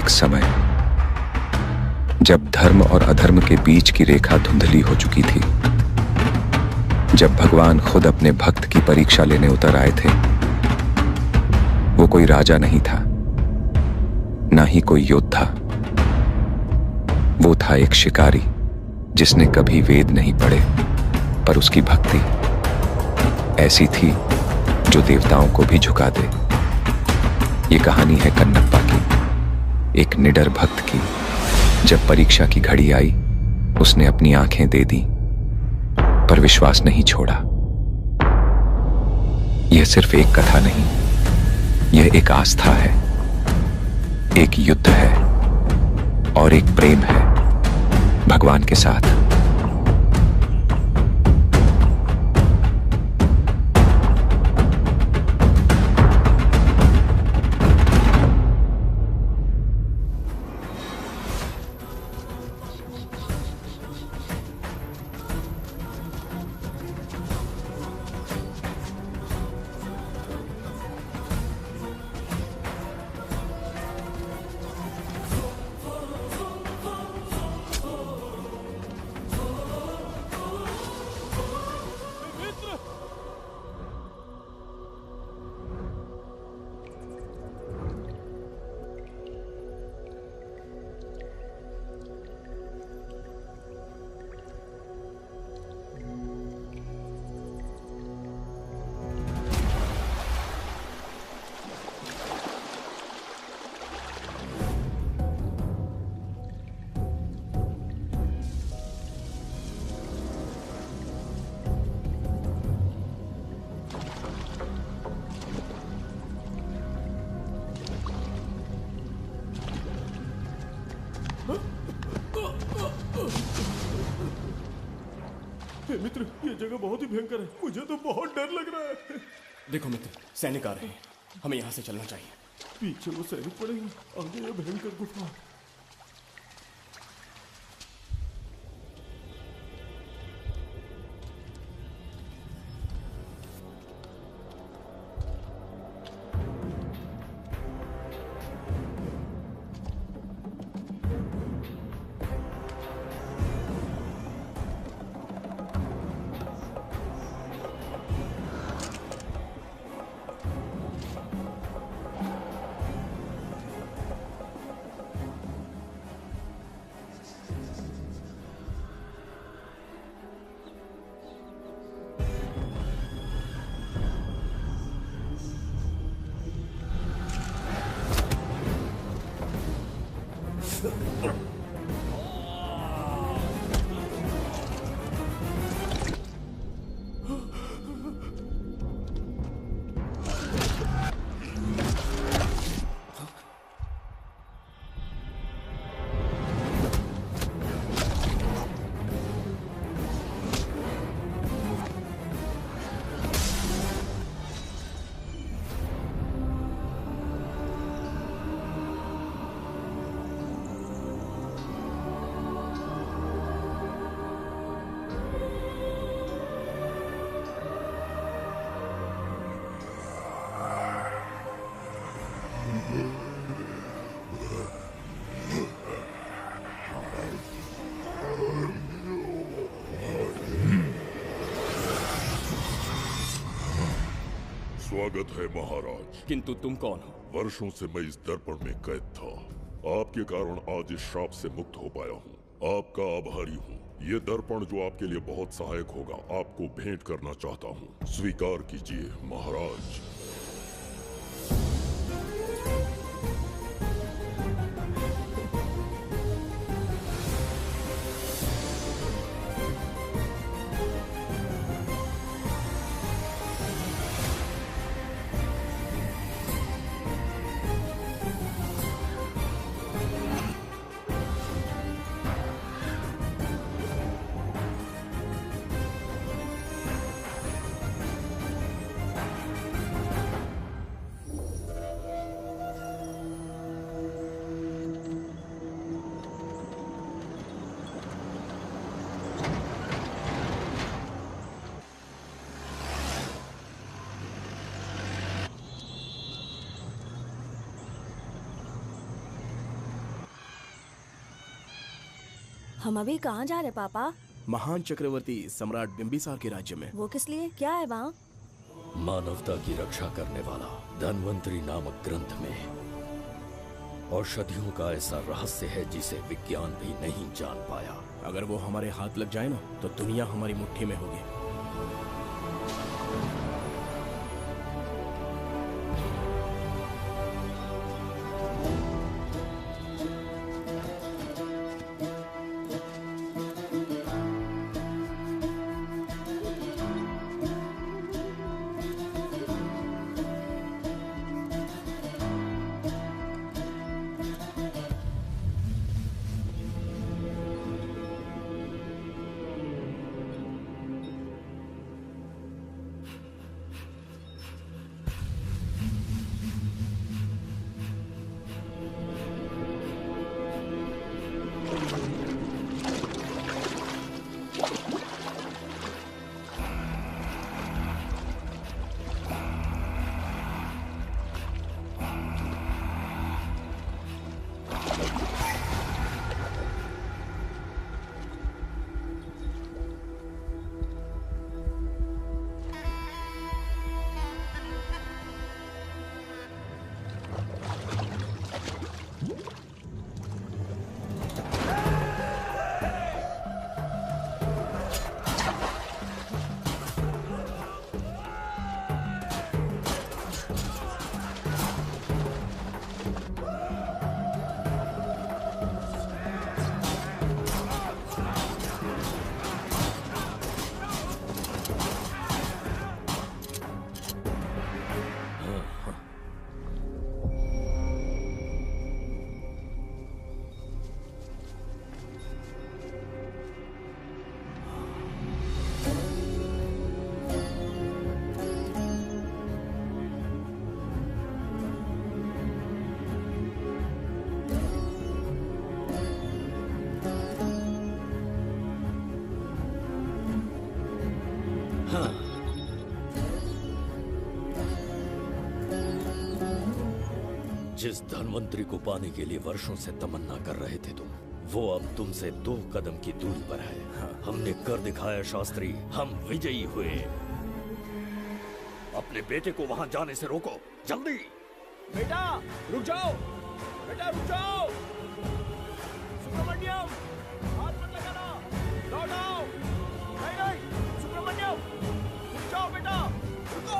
एक समय जब धर्म और अधर्म के बीच की रेखा धुंधली हो चुकी थी, जब भगवान खुद अपने भक्त की परीक्षा लेने उतर आए थे, वो कोई राजा नहीं था, ना ही कोई योद्धा। वो था एक शिकारी जिसने कभी वेद नहीं पढ़े, पर उसकी भक्ति ऐसी थी जो देवताओं को भी झुका दे। ये कहानी है कन्नप्पा की, एक निडर भक्त की। जब परीक्षा की घड़ी आई, उसने अपनी आंखें दे दी, पर विश्वास नहीं छोड़ा। यह सिर्फ एक कथा नहीं, यह एक आस्था है, एक युद्ध है और एक प्रेम है भगवान के साथ। मित्र, ये जगह बहुत ही भयंकर है। मुझे तो बहुत डर लग रहा है। देखो मित्र, सैनिक आ रहे हैं, हमें यहाँ से चलना चाहिए। पीछे वो सैनिक पड़ेंगे, आगे ये भयंकर गुफा। स्वागत है महाराज। किंतु तुम कौन हो? वर्षों से मैं इस दर्पण में कैद था। आपके कारण आज इस श्राप से मुक्त हो पाया हूँ। आपका आभारी हूँ। ये दर्पण जो आपके लिए बहुत सहायक होगा, आपको भेंट करना चाहता हूँ। स्वीकार कीजिए महाराज। हम अभी कहाँ जा रहे पापा? महान चक्रवर्ती सम्राट बिंबिसार के राज्य में। वो किस लिए? क्या है वहाँ? मानवता की रक्षा करने वाला धन्वंतरी नामक ग्रंथ में औषधियों का ऐसा रहस्य है जिसे विज्ञान भी नहीं जान पाया। अगर वो हमारे हाथ लग जाए ना तो दुनिया हमारी मुट्ठी में होगी। जिस धनवंतरी को पाने के लिए वर्षों से तमन्ना कर रहे थे तुम, वो अब तुमसे 2 कदम की दूरी पर है। हमने कर दिखाया शास्त्री, हम विजयी हुए। अपने बेटे को वहां जाने से रोको, जल्दी। बेटा रुक जाओ, बेटा रुक जाओ। सुब्रमण्यम, हाथ मत लगाना, लौट आओ। नहीं नहीं सुब्रमण्यम, रुक जाओ बेटा, रुको।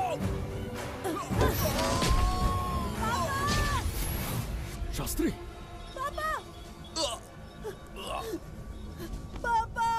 शास्त्री, पापा! पापा!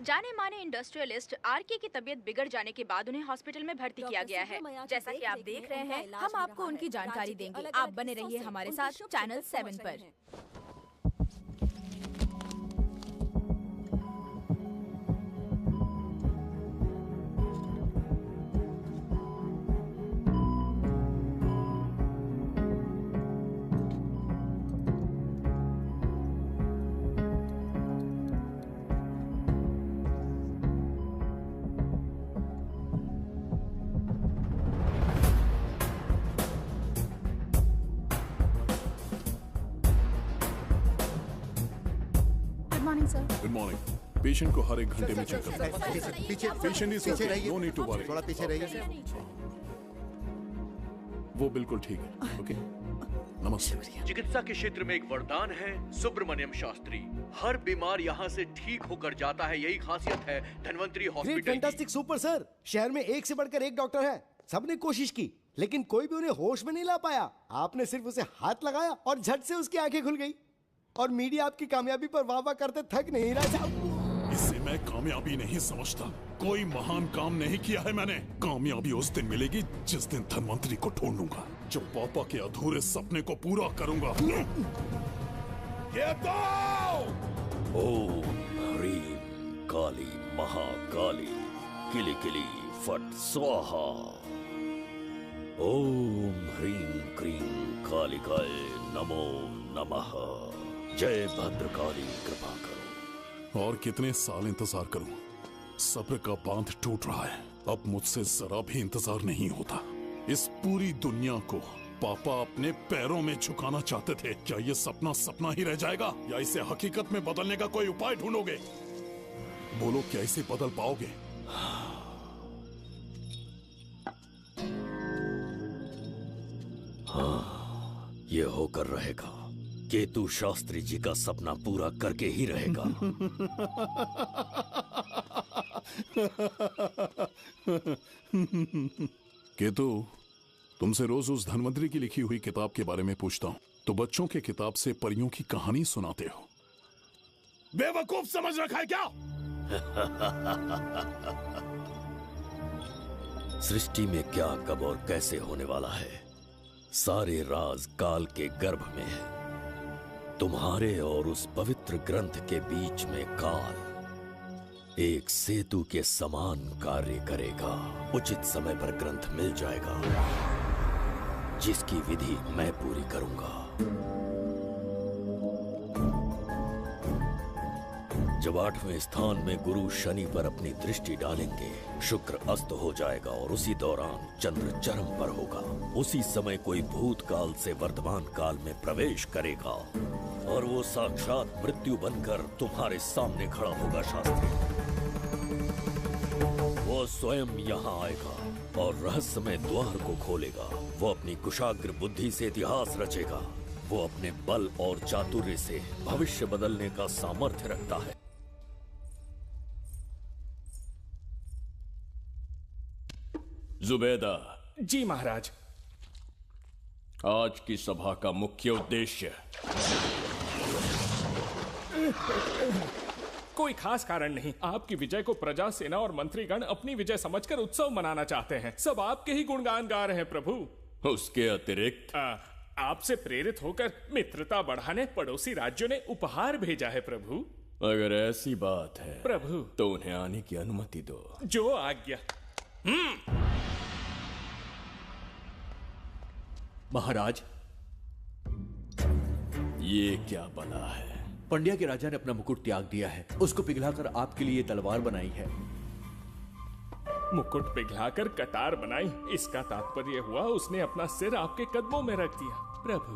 जाने माने इंडस्ट्रियलिस्ट आरके की तबीयत बिगड़ जाने के बाद उन्हें हॉस्पिटल में भर्ती किया गया है। जैसा कि आप देख रहे हैं, हम आपको उनकी जानकारी देंगे। आप बने रहिए हमारे साथ चैनल 7 पर। Good morning. पेशेंट को हर एक घंटे में चेक करता है। पीछे पेशेंट इज पीछे रहिए, नो नीड टू वरी। थोड़ा पीछे रहिए। वो बिल्कुल ठीक है। ओके, नमस्ते। चिकित्सा के क्षेत्र में एक वरदान है सुब्रमण्यम शास्त्री। हर बीमार यहाँ से ठीक होकर जाता है, यही खासियत है धन्वंतरी हॉस्पिटल की। Fantastic super sir. शहर में एक से बढ़कर एक डॉक्टर है। सबने कोशिश की लेकिन कोई भी उन्हें होश में नहीं ला पाया। आपने सिर्फ उसे हाथ लगाया और झट से उसकी आंखें खुल गई। और मीडिया आपकी कामयाबी पर वाह वाह करते थक नहीं रहा। इसे मैं कामयाबी नहीं समझता। कोई महान काम नहीं किया है मैंने। कामयाबी उस दिन मिलेगी जिस दिन धन्वंतरी को ढूंढूंगा, जो पापा के अधूरे सपने को पूरा करूंगा। ये दो! ओम ह्रीं काली महाकाली किली किली फट स्वाहा। ओम ह्रीं क्रीं कालिकाय नमो नमः। जय भद्रकाली कृपा करो। और कितने साल इंतजार करूं? सब्र का बांध टूट रहा है। अब मुझसे जरा भी इंतजार नहीं होता। इस पूरी दुनिया को पापा अपने पैरों में झुकाना चाहते थे। क्या ये सपना सपना ही रह जाएगा या इसे हकीकत में बदलने का कोई उपाय ढूंढोगे? बोलो, क्या इसे बदल पाओगे? हाँ, ये होकर रहेगा। केतु शास्त्री जी का सपना पूरा करके ही रहेगा। केतु, तुमसे रोज उस धन्वंतरी की लिखी हुई किताब के बारे में पूछता हूँ तो बच्चों के किताब से परियों की कहानी सुनाते हो। बेवकूफ समझ रखा है क्या? सृष्टि में क्या, कब और कैसे होने वाला है, सारे राज काल के गर्भ में है। तुम्हारे और उस पवित्र ग्रंथ के बीच में काल एक सेतु के समान कार्य करेगा। उचित समय पर ग्रंथ मिल जाएगा, जिसकी विधि मैं पूरी करूंगा। जब 8वें स्थान में गुरु शनि पर अपनी दृष्टि डालेंगे, शुक्र अस्त हो जाएगा और उसी दौरान चंद्र चरम पर होगा। उसी समय कोई भूतकाल से वर्तमान काल में प्रवेश करेगा और वो साक्षात मृत्यु बनकर तुम्हारे सामने खड़ा होगा। शास्त्री, वो स्वयं यहाँ आएगा और रहस्यमय द्वार को खोलेगा। वो अपनी कुशाग्र बुद्धि से इतिहास रचेगा। वो अपने बल और चातुर्य से भविष्य बदलने का सामर्थ्य रखता है। जुबैदा जी महाराज। आज की सभा का मुख्य उद्देश्य कोई खास कारण नहीं। आपकी विजय को प्रजा, सेना और मंत्रीगण अपनी विजय समझकर उत्सव मनाना चाहते हैं। सब आपके ही गुणगान गा रहे हैं प्रभु। उसके अतिरिक्त आपसे प्रेरित होकर मित्रता बढ़ाने पड़ोसी राज्यों ने उपहार भेजा है प्रभु। अगर ऐसी बात है प्रभु तो उन्हें आने की अनुमति दो। जो आज्ञा। महाराज, ये क्या बला है? पंड्या के राजा ने अपना मुकुट त्याग दिया है। उसको पिघलाकर आपके लिए तलवार बनाई है। मुकुट पिघलाकर कटार बनाई, इसका तात्पर्य हुआ उसने अपना सिर आपके कदमों में रख दिया प्रभु।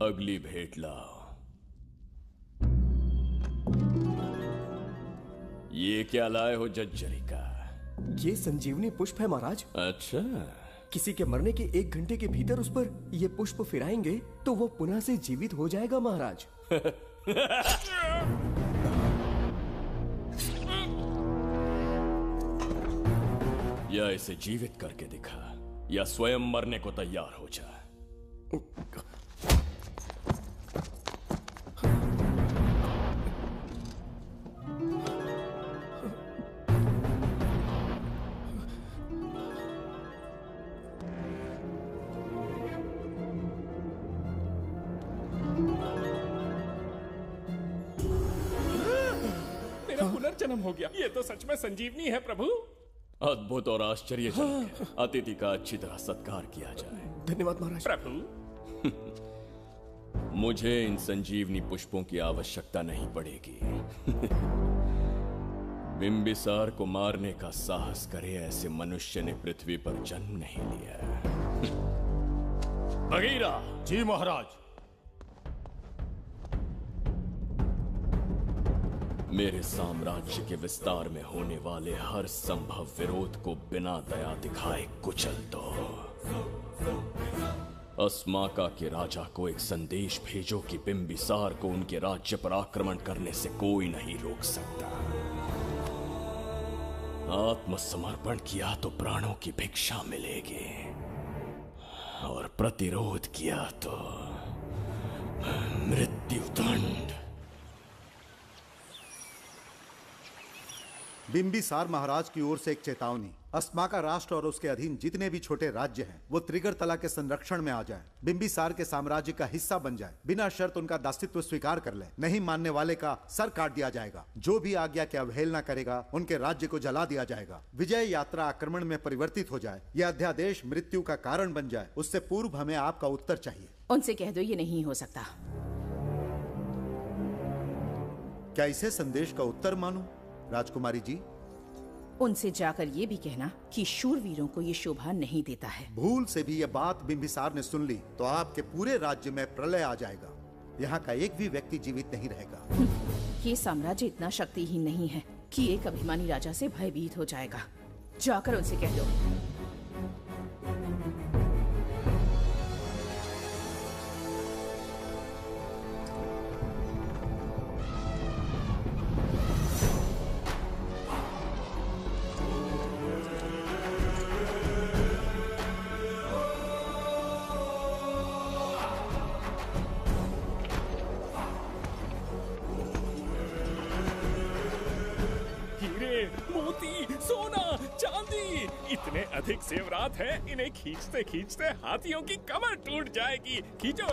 अगली भेंट लाओ। ये क्या लाए हो जज्जरी का? ये संजीवनी पुष्प है महाराज। अच्छा, किसी के मरने के 1 घंटे के भीतर उस पर ये पुष्प फिराएंगे तो वो पुनः से जीवित हो जाएगा महाराज। या इसे जीवित करके दिखा। या स्वयं मरने को तैयार हो जा। मेरा पुनर्जन्म हो गया। ये तो सच में संजीवनी है प्रभु। अद्भुत और आश्चर्यजनक है। अतिथि का अच्छी तरह सत्कार किया जाए। धन्यवाद महाराज। प्रभु, मुझे इन संजीवनी पुष्पों की आवश्यकता नहीं पड़ेगी। बिंबिसार को मारने का साहस करे ऐसे मनुष्य ने पृथ्वी पर जन्म नहीं लिया। बगीरा। जी महाराज। मेरे साम्राज्य के विस्तार में होने वाले हर संभव विरोध को बिना दया दिखाए कुचल दो। अस्माका के राजा को एक संदेश भेजो कि बिंबिसार को उनके राज्य पर आक्रमण करने से कोई नहीं रोक सकता। आत्मसमर्पण किया तो प्राणों की भिक्षा मिलेगी, और प्रतिरोध किया तो मृत्युदंड। बिंबिसार महाराज की ओर से एक चेतावनी। अस्माका राष्ट्र और उसके अधीन जितने भी छोटे राज्य हैं वो त्रिगर्तला के संरक्षण में आ जाएं, बिंबिसार के साम्राज्य का हिस्सा बन जाए, बिना शर्त उनका दासत्व स्वीकार कर ले। नहीं मानने वाले का सर काट दिया जाएगा। जो भी आज्ञा की अवहेलना करेगा उनके राज्य को जला दिया जाएगा। विजय यात्रा आक्रमण में परिवर्तित हो जाए, यह अध्यादेश मृत्यु का कारण बन जाए, उससे पूर्व हमें आपका उत्तर चाहिए। उनसे कह दो ये नहीं हो सकता। क्या इसे संदेश का उत्तर मानूं? राजकुमारी जी, उनसे जाकर ये भी कहना कि शूरवीरों को ये शोभा नहीं देता है। भूल से भी ये बात बिंबिसार ने सुन ली तो आपके पूरे राज्य में प्रलय आ जाएगा। यहाँ का एक भी व्यक्ति जीवित नहीं रहेगा। ये साम्राज्य इतना शक्तिहीन नहीं है कि एक अभिमानी राजा से भयभीत हो जाएगा। जाकर उनसे कह दो। इतने अधिक जेवरात हैं, इन्हें खींचते खींचते हाथियों की कमर टूट जाएगी। खींचो।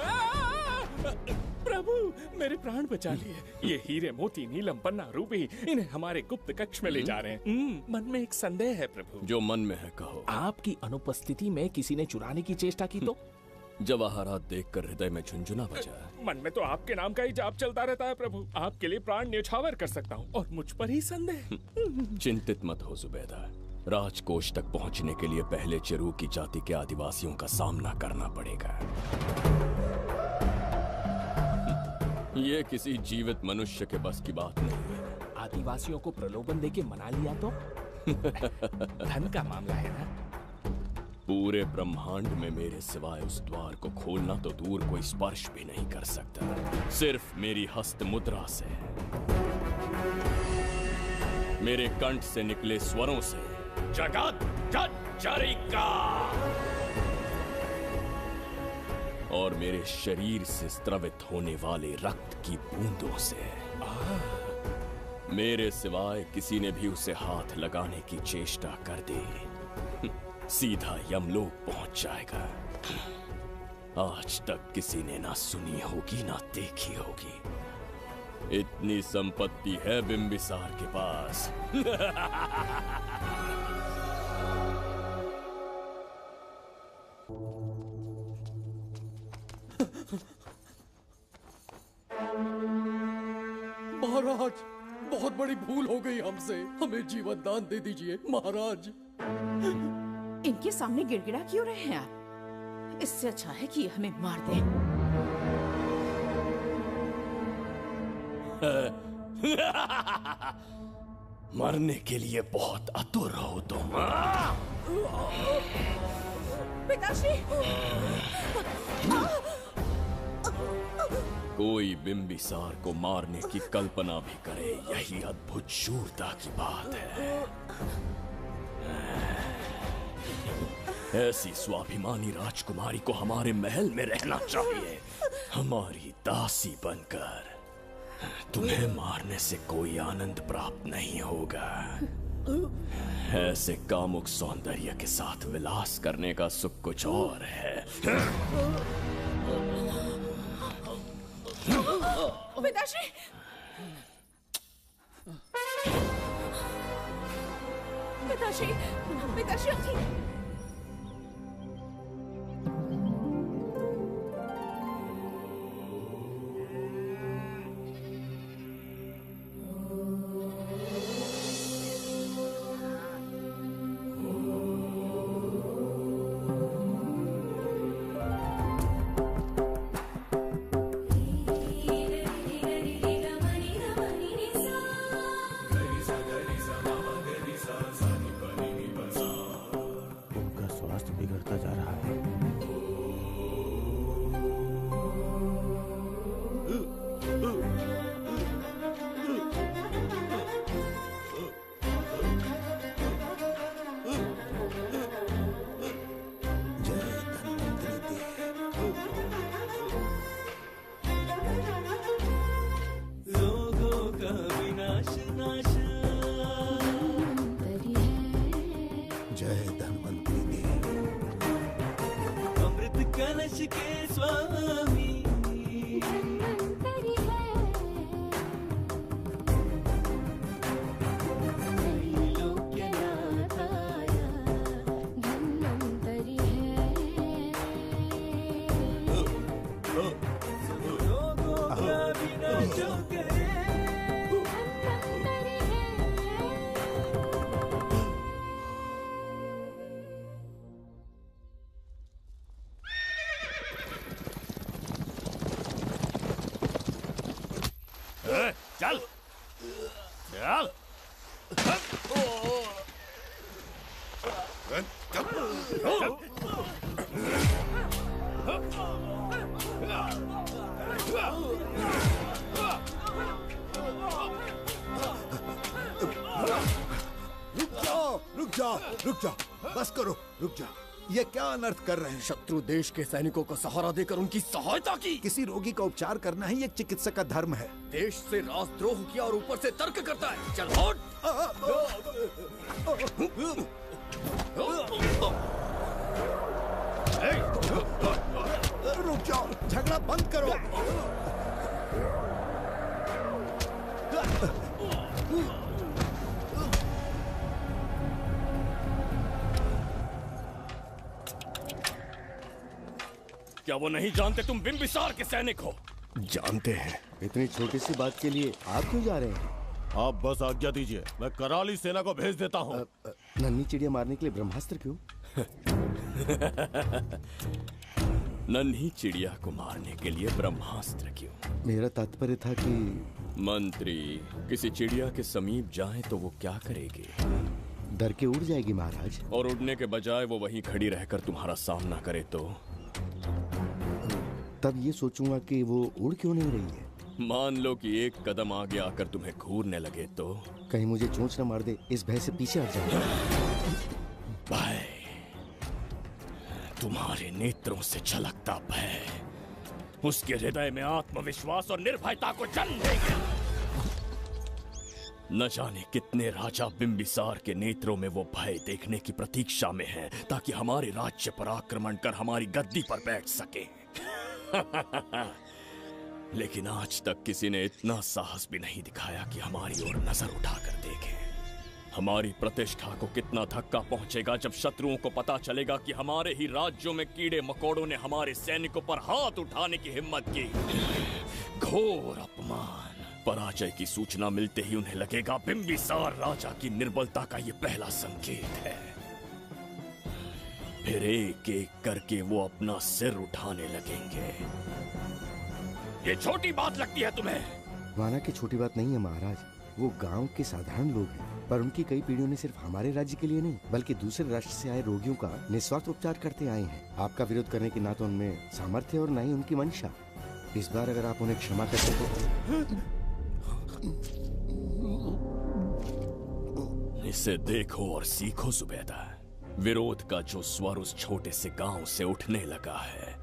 प्रभु, मेरे प्राण बचा लिए। ये हीरे मोती नीलम पन्ना रूबी, इन्हें हमारे गुप्त कक्ष में ले जा रहे हैं। मन में एक संदेह है प्रभु। जो मन में है कहो। आपकी अनुपस्थिति में किसी ने चुराने की चेष्टा की तो? जवाहरात देखकर हृदय में झुंझुना बजा। मन में तो आपके नाम का ही जाप चलता रहता है प्रभु। आपके लिए प्राण न्यौछावर कर सकता हूँ, और मुझ पर ही संदेह। चिंतित मत हो जुबैदा। राजकोष तक पहुंचने के लिए पहले चिरूकी जाति के आदिवासियों का सामना करना पड़ेगा। ये किसी जीवित मनुष्य के बस की बात नहीं है। आदिवासियों को प्रलोभन देके मना लिया तो? धन का मामला है ना? पूरे ब्रह्मांड में मेरे सिवाय उस द्वार को खोलना तो दूर कोई स्पर्श भी नहीं कर सकता। सिर्फ मेरी हस्त मुद्रा से, मेरे कंठ से निकले स्वरों से। जगत जज्जरिका। और मेरे शरीर से स्त्रवित होने वाले रक्त की बूंदों से। मेरे सिवाय किसी ने भी उसे हाथ लगाने की चेष्टा कर दी, सीधा यमलोक पहुंच जाएगा। आज तक किसी ने ना सुनी होगी ना देखी होगी। इतनी संपत्ति है बिंबिसार के पास। महाराज, बहुत बड़ी भूल हो गई हमसे। हमें जीवन दान दे दीजिए महाराज। इनके सामने गिड़गिड़ा क्यों रहे हैं आप? इससे अच्छा है कि हमें मार दें। मरने के लिए बहुत आतुर हो तुम। पिताश्री! कोई बिंबिसार को मारने की कल्पना भी करे, यही अद्भुत शूरता की बात है। ऐसी स्वाभिमानी राजकुमारी को हमारे महल में रहना चाहिए, हमारी दासी बनकर। तुम्हें मारने से कोई आनंद प्राप्त नहीं होगा। ऐसे कामुक सौंदर्य के साथ विलास करने का सुख कुछ और है। पिताश्री! पिताश्री! पिताश्री उठिए! बिगड़ता जा रहा है। लोगों का विनाश नाश जय धन्वंतरी देव। अमृत कलश के स्वामी चल चल रुक जाओ रुक जाओ, बस करो, रुक जाओ। ये क्या अनर्थ कर रहे हैं? शत्रु देश के सैनिकों को सहारा देकर उनकी सहायता की। किसी रोगी का उपचार करना ही एक चिकित्सक का धर्म है। देश से राजद्रोह किया और ऊपर से तर्क करता है। चल हट। रुक जाओ, झगड़ा बंद करो। क्या वो नहीं जानते तुम बिंबिसार के सैनिक हो? जानते हैं। इतनी छोटी सी बात के लिए आप क्यों जा रहे हैं? आप बस आज्ञा दीजिए, मैं कराली सेना को भेज देता हूँ। नन्ही चिड़िया मारने के लिए ब्रह्मास्त्र क्यों? नन्ही चिड़िया को मारने के लिए ब्रह्मास्त्र क्यों? मेरा तात्पर्य था कि मंत्री किसी चिड़िया के समीप जाए तो वो क्या करेगी? डर के उड़ जाएगी महाराज। और उड़ने के बजाय वो वहीं खड़ी रहकर तुम्हारा सामना करे तो? तब ये सोचूंगा कि वो उड़ क्यों नहीं रही है। मान लो कि एक कदम आगे आकर तुम्हें घूरने लगे तो? कहीं मुझे चोंच न मार दे, इस भय से पीछे हट जाऊंगा। भय, तुम्हारे नेत्रों से झलकता भय उसके हृदय में आत्मविश्वास और निर्भयता को जन्म देगा। न जाने कितने राजा बिंबिसार के नेत्रों में वो भय देखने की प्रतीक्षा में हैं, ताकि हमारे राज्य पर आक्रमण कर हमारी गद्दी पर बैठ सके। लेकिन आज तक किसी ने इतना साहस भी नहीं दिखाया कि हमारी ओर नजर उठाकर देखे। हमारी प्रतिष्ठा को कितना धक्का पहुंचेगा जब शत्रुओं को पता चलेगा कि हमारे ही राज्यों में कीड़े मकोड़ों ने हमारे सैनिकों पर हाथ उठाने की हिम्मत की। घोर अपमान। पराजय की सूचना मिलते ही उन्हें लगेगा बिंबिसार राजा की निर्बलता का ये पहला संकेत है। फिर एक एक करके वो अपना सिर उठाने लगेंगे। ये छोटी बात लगती है तुम्हें? माना कि छोटी बात नहीं है महाराज। वो गांव के साधारण लोग हैं, पर उनकी कई पीढ़ियों ने सिर्फ हमारे राज्य के लिए नहीं बल्कि दूसरे राष्ट्र से आए रोगियों का निस्वार्थ उपचार करते आए हैं। आपका विरोध करने की ना तो उनमें सामर्थ्य और ना ही उनकी मंशा। इस बार अगर आप उन्हें क्षमा करते तो। इसे देखो और सीखो जुबैदा। विरोध का जो स्वर उस छोटे से गांव से उठने लगा है,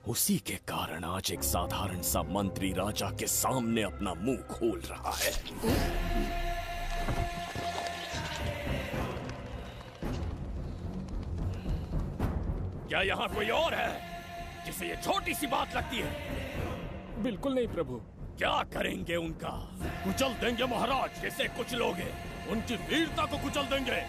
उसी के कारण आज एक साधारण सा मंत्री राजा के सामने अपना मुंह खोल रहा है। क्या यहाँ कोई और है जिसे ये छोटी सी बात लगती है? बिल्कुल नहीं प्रभु। क्या करेंगे उनका? कुचल देंगे महाराज, जैसे कुछ लोग हैं। उनकी वीरता को कुचल देंगे।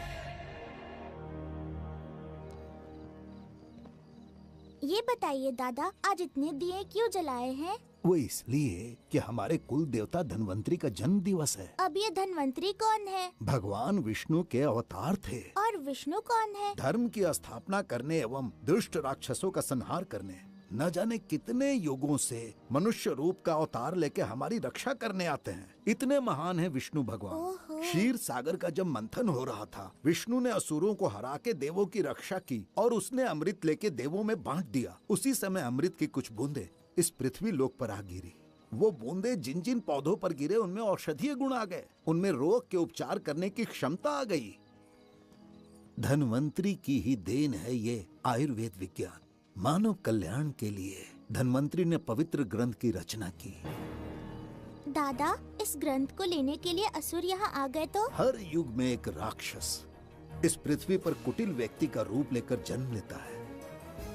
ये बताइए दादा, आज इतने दिए क्यों जलाए हैं? वो इसलिए कि हमारे कुल देवता धन्वंतरी का जन्म दिवस है। अब ये धन्वंतरी कौन है? भगवान विष्णु के अवतार थे। और विष्णु कौन है? धर्म की स्थापना करने एवं दुष्ट राक्षसों का संहार करने न जाने कितने युगों से मनुष्य रूप का अवतार लेके हमारी रक्षा करने आते हैं। इतने महान है विष्णु भगवान। क्षीर सागर का जब मंथन हो रहा था, विष्णु ने असुरों को हरा के देवों की रक्षा की और उसने अमृत लेके देवों में बांट दिया। उसी समय अमृत की कुछ बूंदे इस पृथ्वी लोक पर आ गिरी। वो बूंदे जिन जिन पौधों पर गिरे उनमें औषधीय गुण आ गए, उनमें रोग के उपचार करने की क्षमता आ गई। धन्वंतरी की ही देन है ये आयुर्वेद विज्ञान। मानव कल्याण के लिए धन्वंतरी ने पवित्र ग्रंथ की रचना की। दादा, इस ग्रंथ को लेने के लिए असुर यहाँ आ गए तो? हर युग में एक राक्षस इस पृथ्वी पर कुटिल व्यक्ति का रूप लेकर जन्म लेता है,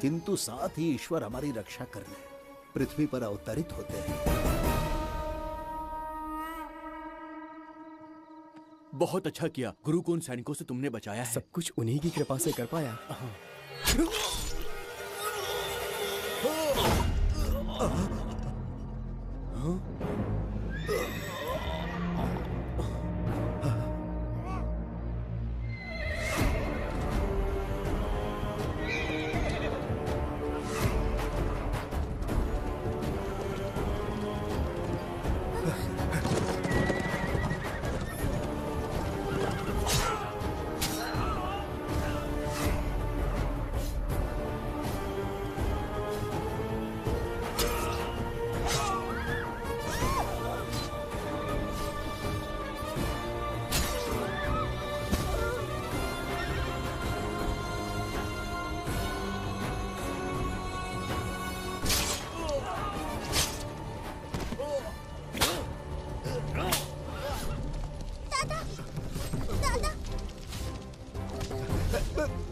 किंतु साथ ही ईश्वर हमारी रक्षा करने पृथ्वी पर अवतरित होते हैं। बहुत अच्छा किया गुरु को उन सैनिकों से तुमने बचाया है। सब कुछ उन्हीं की कृपा से कर पाया।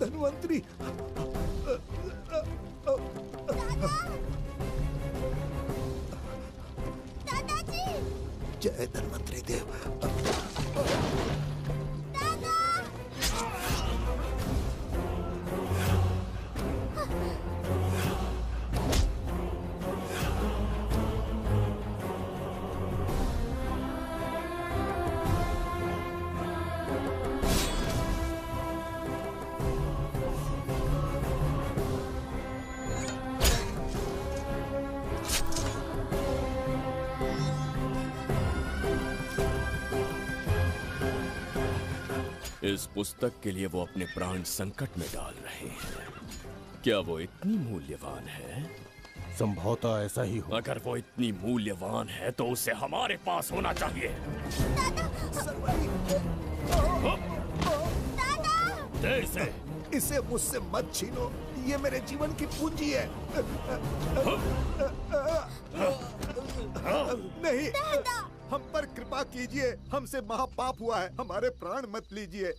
धन्वंतरी, दादाजी, जय धन्वंतरी देव। इस पुस्तक के लिए वो अपने प्राण संकट में डाल रहे हैं। क्या वो इतनी मूल्यवान है? संभवतः ऐसा ही हो। अगर वो इतनी मूल्यवान है तो उसे हमारे पास होना चाहिए। दे इसे मुझसे मत छीनो, ये मेरे जीवन की पूंजी है। नहीं, हम पर कृपा कीजिए, हमसे महापाप हुआ है, हमारे प्राण मत लीजिए।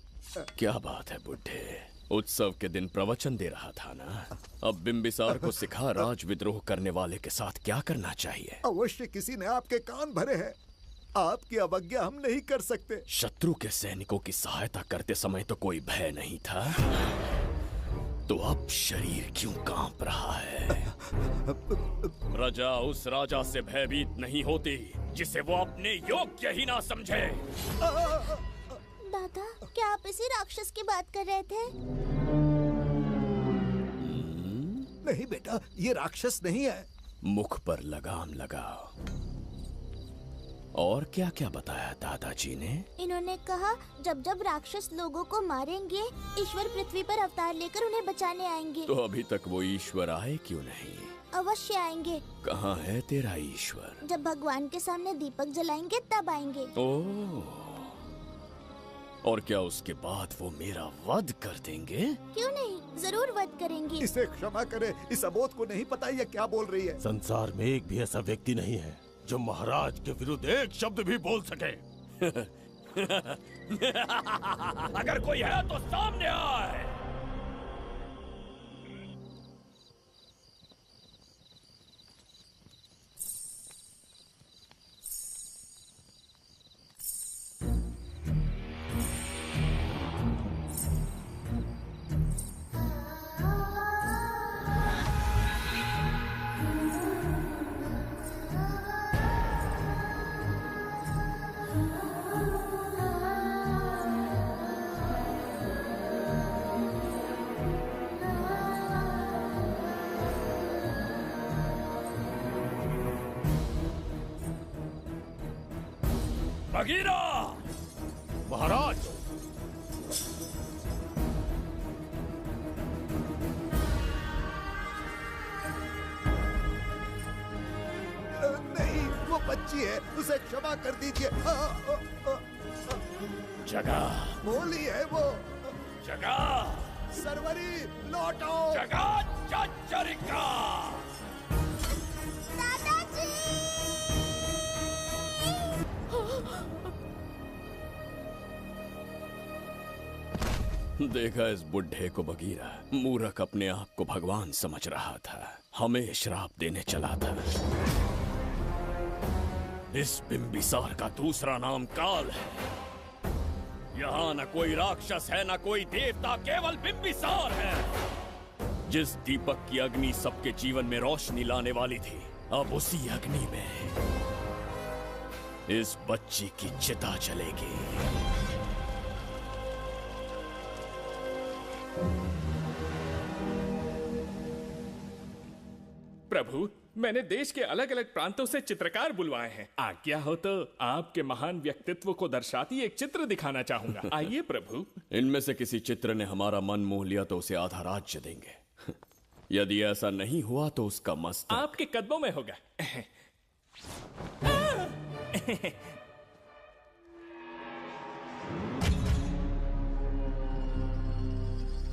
क्या बात है बुड्ढे, उत्सव के दिन प्रवचन दे रहा था ना। अब बिंबिसार को सिखा राज विद्रोह करने वाले के साथ क्या करना चाहिए। अवश्य किसी ने आपके कान भरे हैं, आपकी अवज्ञा हम नहीं कर सकते। शत्रु के सैनिकों की सहायता करते समय तो कोई भय नहीं था, तो अब शरीर क्यों कांप रहा है? प्रजा उस राजा से भयभीत नहीं होती जिसे वो अपने योग्य ही ना समझे। दादा, क्या आप इसी राक्षस की बात कर रहे थे? नहीं बेटा, ये राक्षस नहीं है। मुख पर लगाम लगाओ। और क्या क्या बताया दादाजी ने? इन्होंने कहा जब जब राक्षस लोगों को मारेंगे, ईश्वर पृथ्वी पर अवतार लेकर उन्हें बचाने आएंगे। तो अभी तक वो ईश्वर आए क्यों नहीं? अवश्य आएंगे। कहाँ है तेरा ईश्वर? जब भगवान के सामने दीपक जलाएंगे तब आएंगे। ओह, और क्या उसके बाद वो मेरा वध कर देंगे? क्यों नहीं, जरूर वध करेंगे। इसे क्षमा करे, इस अबोध को नहीं पता ये क्या बोल रही है। संसार में एक भी ऐसा व्यक्ति नहीं है जो महाराज के विरुद्ध एक शब्द भी बोल सके। अगर कोई है तो सामने आए। बगीरा! महाराज! नहीं, वो बच्ची है, उसे क्षमा कर दीजिए। जगह बोली है वो। जगह सरवरी लौटो। जगह चचरिका। देखा इस बुढ़े को बगीरा, मूर्ख अपने आप को भगवान समझ रहा था, हमें श्राप देने चला था। इस बिंबिसार का दूसरा नाम काल है। यहाँ न कोई राक्षस है न कोई देवता, केवल बिंबिसार है। जिस दीपक की अग्नि सबके जीवन में रोशनी लाने वाली थी, अब उसी अग्नि में इस बच्ची की चिता जलेगी। प्रभु, मैंने देश के अलग अलग प्रांतों से चित्रकार बुलवाए हैं। आज्ञा हो तो आपके महान व्यक्तित्व को दर्शाती एक चित्र दिखाना चाहूंगा। आइए प्रभु। इनमें से किसी चित्र ने हमारा मन मोह लिया तो उसे आधा राज्य देंगे। यदि ऐसा नहीं हुआ तो उसका मस्तक आपके कदमों में होगा।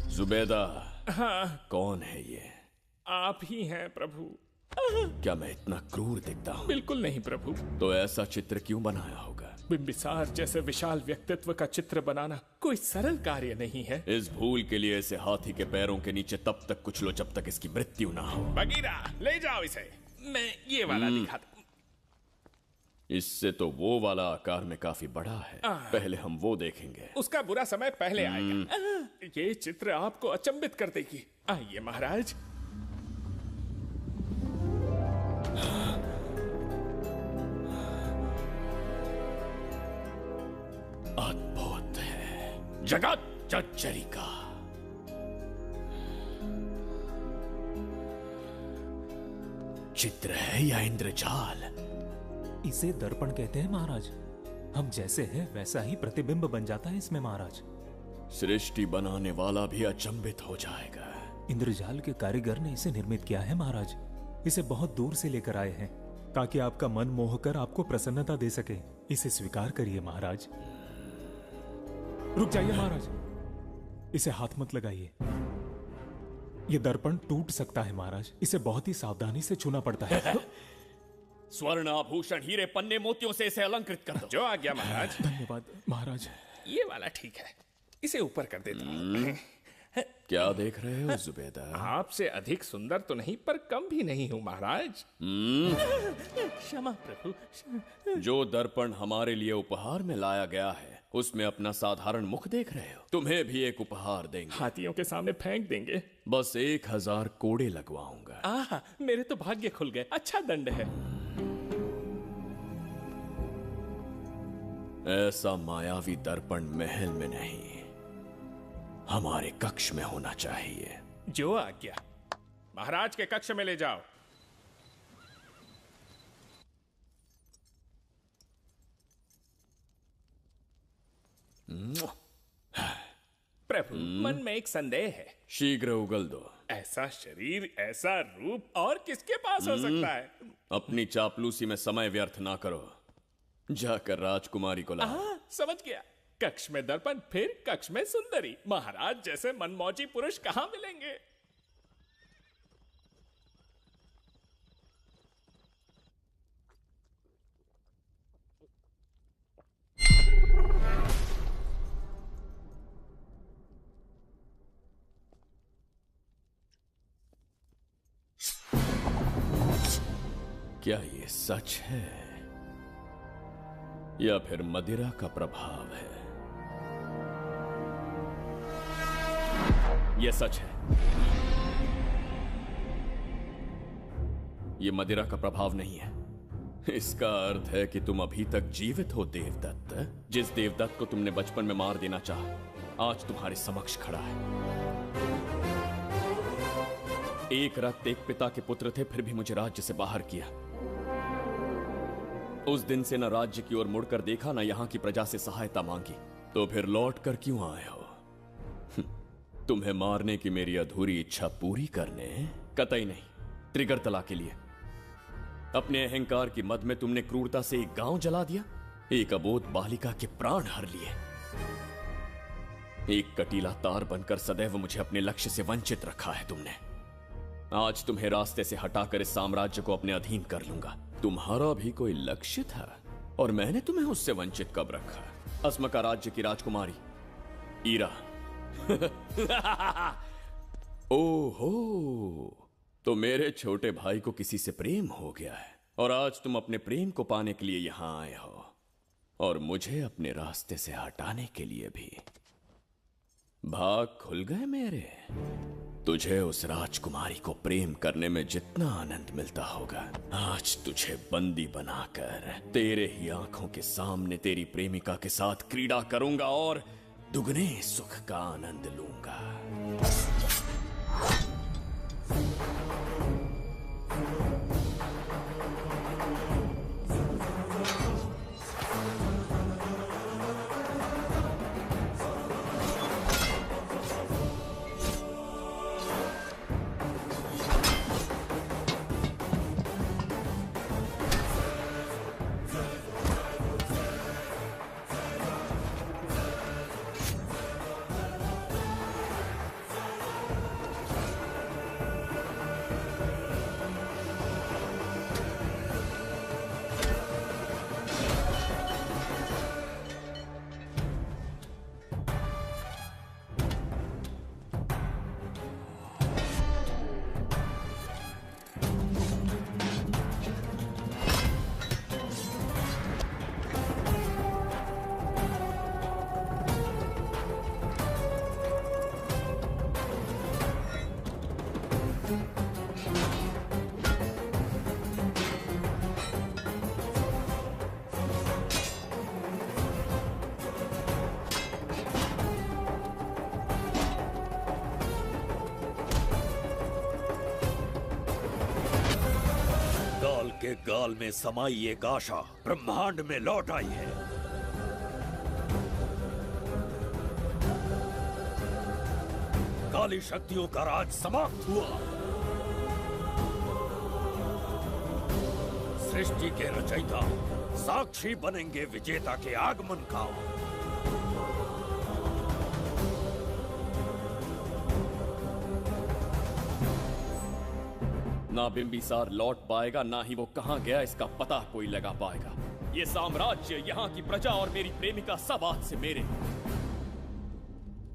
जुबेदा। हाँ। कौन है ये? आप ही हैं प्रभु। क्या मैं इतना क्रूर दिखता हूँ? बिल्कुल नहीं प्रभु। तो ऐसा चित्र क्यों बनाया होगा? बिंबिसार जैसे विशाल व्यक्तित्व का चित्र बनाना कोई सरल कार्य नहीं है। इस भूल के लिए इसे हाथी के पैरों के नीचे तब तक कुचलो जब तक इसकी मृत्यु ना हो। बगीरा, ले जाओ इसे। मैं ये वाला दिखाता। इससे तो वो वाला आकार में काफी बड़ा है। पहले हम वो देखेंगे। उसका बुरा समय पहले आएगा। ये चित्र आपको अचंभित कर देगी। आइए महाराज। अद्भुत है। जगत चचरिका। चित्र है या इंद्रजाल? इसे दर्पण कहते हैं महाराज। हम जैसे हैं वैसा ही प्रतिबिंब बन जाता है इसमें महाराज। सृष्टि बनाने वाला भी अचंभित हो जाएगा। इंद्रजाल के कारीगर ने इसे निर्मित किया है महाराज। इसे बहुत दूर से लेकर आए हैं ताकि आपका मन मोह कर आपको प्रसन्नता दे सके। इसे स्वीकार करिए महाराज। रुक जाइए महाराज, इसे हाथ मत लगाइए। ये दर्पण टूट सकता है महाराज। इसे बहुत ही सावधानी से छूना पड़ता है। स्वर्ण आभूषण हीरे पन्ने मोतियों से इसे अलंकृत कर दो। जो आज्ञा महाराज। धन्यवाद महाराज। ये वाला ठीक है, इसे ऊपर कर देता हूं। क्या देख रहे हो जुबेदा? आपसे अधिक सुंदर तो नहीं पर कम भी नहीं हूं महाराज। क्षमा प्रभु। जो दर्पण हमारे लिए उपहार में लाया गया है उसमें अपना साधारण मुख देख रहे हो। तुम्हें भी एक उपहार देंगे। हाथियों के सामने फेंक देंगे। बस 1000 कोड़े लगवाऊंगा। आहा, मेरे तो भाग्य खुल गए। अच्छा दंड है। ऐसा मायावी दर्पण महल में नहीं, हमारे कक्ष में होना चाहिए। जो आज्ञा। महाराज के कक्ष में ले जाओ। प्रभु, मन में एक संदेह है। शीघ्र उगल दो। ऐसा शरीर, ऐसा रूप और किसके पास हो सकता है? अपनी चापलूसी में समय व्यर्थ ना करो। जाकर राजकुमारी को लाओ। समझ गया। कक्ष में दर्पण, फिर कक्ष में सुंदरी। महाराज जैसे मनमौजी पुरुष कहाँ मिलेंगे? क्या ये सच है या फिर मदिरा का प्रभाव है? यह सच है। यह मदिरा का प्रभाव नहीं है। इसका अर्थ है कि तुम अभी तक जीवित हो देवदत्त। जिस देवदत्त को तुमने बचपन में मार देना चाहा, आज तुम्हारे समक्ष खड़ा है। एक रक्त एक पिता के पुत्र थे, फिर भी मुझे राज्य से बाहर किया। उस दिन से न राज्य की ओर मुड़कर देखा, न यहां की प्रजा से सहायता मांगी। तो फिर लौट कर क्यों आए हो? तुम्हें मारने की मेरी अधूरी इच्छा पूरी करने? कतई नहीं, त्रिगर्तला के लिए। अपने अहंकार की मद में तुमने क्रूरता से एक गांव जला दिया, एक अबोध बालिका के प्राण हर लिए। एक कटीला तार बनकर सदैव मुझे अपने लक्ष्य से वंचित रखा है तुमने। आज तुम्हें रास्ते से हटाकर इस साम्राज्य को अपने अधीन कर लूंगा। तुम्हारा भी कोई लक्ष्य था और मैंने तुम्हें उससे वंचित कब रखा? अस्मका राज्य की राजकुमारी ईरा। ओहो, तो मेरे छोटे भाई को किसी से प्रेम हो गया है और आज तुम अपने प्रेम को पाने के लिए यहां आए हो और मुझे अपने रास्ते से हटाने के लिए भी। भाग खुल गए मेरे। तुझे उस राजकुमारी को प्रेम करने में जितना आनंद मिलता होगा, आज तुझे बंदी बनाकर तेरे ही आंखों के सामने तेरी प्रेमिका के साथ क्रीड़ा करूंगा और दुगने सुख का आनंद लूंगा। के गाल में समाई एक आशा ब्रह्मांड में लौट आई है। काली शक्तियों का राज समाप्त हुआ। सृष्टि के रचयिता साक्षी बनेंगे विजेता के आगमन का। ना बिंबिसार लौट पाएगा, ना ही वो कहां गया इसका पता कोई लगा पाएगा। ये साम्राज्य, यहाँ की प्रजा और मेरी प्रेमिका सब आज से मेरे।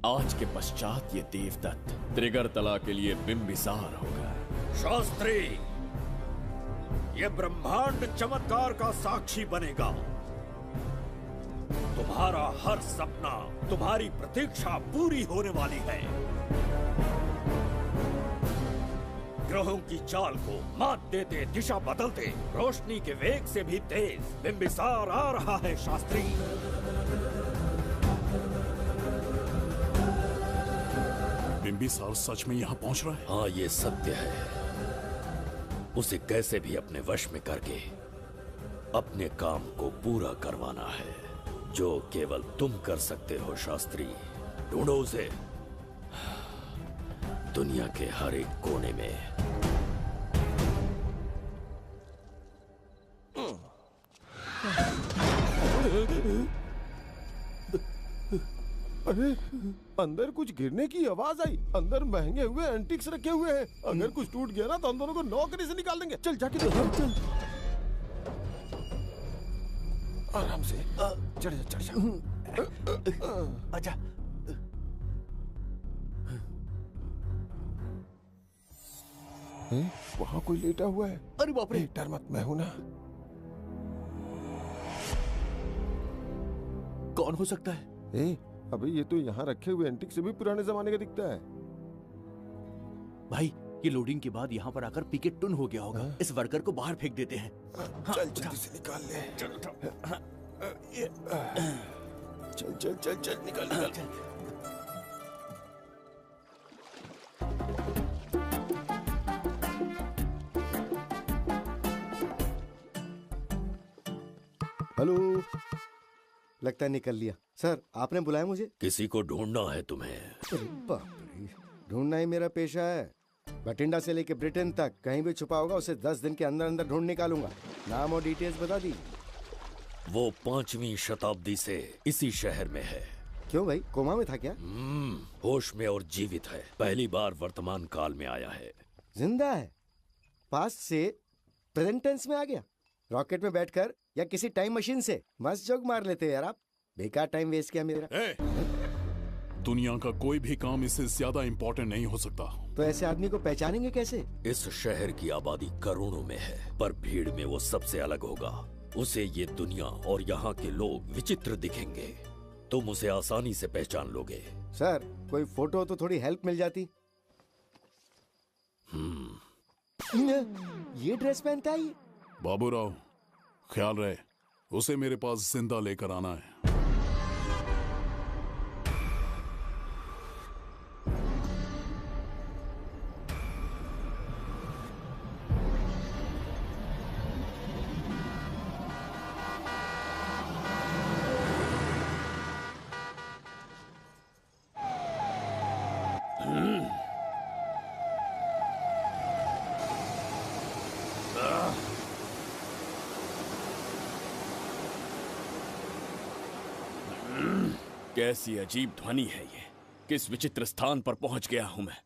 आज के पश्चात ये देवदत्त त्रिगर्तला के लिए बिंबिसार होगा। शास्त्री, ये ब्रह्मांड चमत्कार का साक्षी बनेगा। तुम्हारा हर सपना, तुम्हारी प्रतीक्षा पूरी होने वाली है। ग्रहों की चाल को मात देते, दिशा बदलते, रोशनी के वेग से भी तेज बिंबिसार आ रहा है। शास्त्री, बिंबिसार सच में यहाँ पहुँच रहा है? हाँ, ये सत्य है। उसे कैसे भी अपने वश में करके अपने काम को पूरा करवाना है, जो केवल तुम कर सकते हो। शास्त्री, ढूंढो उसे दुनिया के हर एक कोने में। अरे अंदर कुछ गिरने की आवाज आई। अंदर महंगे हुए एंटिक्स रखे हुए हैं। अगर कुछ टूट गया ना तो हम दोनों को नौकरी से निकाल देंगे। चल जाके देख। चल आराम से चढ़ जा, चढ़ जा। आजा। वहाँ कोई लेटा हुआ है। अरे बाप रे। डर मत, मैं हूं ना। कौन हो सकता है? अबे ये तो यहाँ रखे हुए एंटिक से भी पुराने जमाने का दिखता है। भाई ये लोडिंग के बाद यहाँ पर आकर पिकेट टुन हो गया होगा। इस वर्कर को बाहर फेंक देते हैं। चल जल्दी से निकाल ले। चल चल चल चल निकाल निकाल। हेलो, लगता है निकल लिया। सर आपने बुलाया मुझे? किसी को ढूंढना है तुम्हें। अरे बाप रे, ढूंढना ही मेरा पेशा है। बठिंडा से लेके ब्रिटेन तक कहीं भी छुपा होगा उसे 10 दिन के अंदर अंदर ढूंढ निकालूंगा। नाम और डिटेल्स बता दी। वो 5वीं शताब्दी से इसी शहर में है। क्यों भाई, कोमा में था क्या? होश में और जीवित है। पहली बार वर्तमान काल में आया है। जिंदा है? पास्ट से प्रेजेंट टेंस में आ गया? रॉकेट में बैठकर या किसी टाइम मशीन से? मस्त जोक मार लेते यार आप। बेकार टाइम वेस्ट किया मेरा। दुनिया का कोई भी काम इससे ज्यादा इम्पोर्टेंट नहीं हो सकता। तो ऐसे आदमी को पहचानेंगे कैसे? इस शहर की आबादी करोड़ों में है, पर भीड़ में वो सबसे अलग होगा। उसे ये दुनिया और यहाँ के लोग विचित्र दिखेंगे। तुम उसे आसानी से पहचान लोगे। सर कोई फोटो हो तो थोड़ी हेल्प मिल जाती। ये ड्रेस पहनता है ये? बाबूराव, ख्याल रहे, उसे मेरे पास जिंदा लेकर आना है। कैसी अजीब ध्वनि है ये। किस विचित्र स्थान पर पहुंच गया हूं मैं।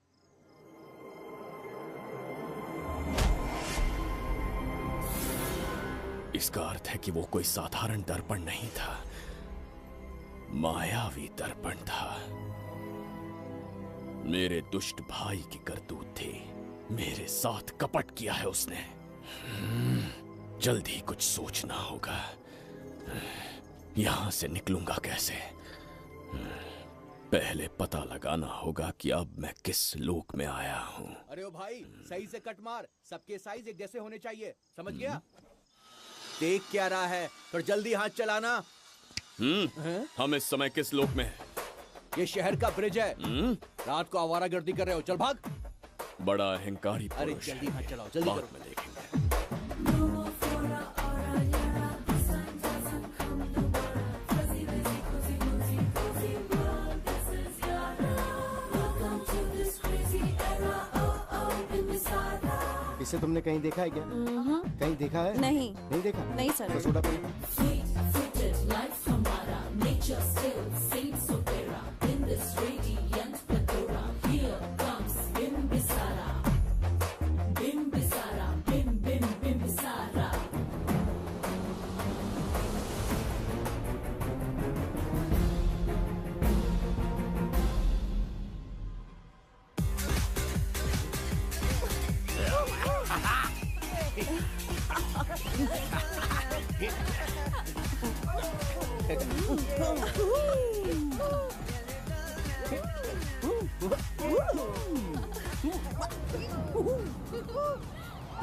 इसका अर्थ है कि वो कोई साधारण दर्पण नहीं था, मायावी दर्पण था। मेरे दुष्ट भाई की करतूत थी। मेरे साथ कपट किया है उसने। जल्दी कुछ सोचना होगा। यहां से निकलूंगा कैसे? पहले पता लगाना होगा कि अब मैं किस लोक में आया हूँ। अरे ओ भाई, सही से कट मार। सबके साइज एक जैसे होने चाहिए, समझ गया? देख क्या रहा है, पर जल्दी हाथ चलाना। हम इस समय किस लोक में हैं? ये शहर का ब्रिज है। रात को आवारागर्दी कर रहे हो, चल भाग। बड़ा अहंकारी पुरुष। अरे जल्दी हाथ चलाओ, जल्दी बाद करो। में देखेंगे। इसे तुमने कहीं देखा है क्या? कहीं देखा है? नहीं। नहीं देखा? नहीं सर। तो सोडा पी।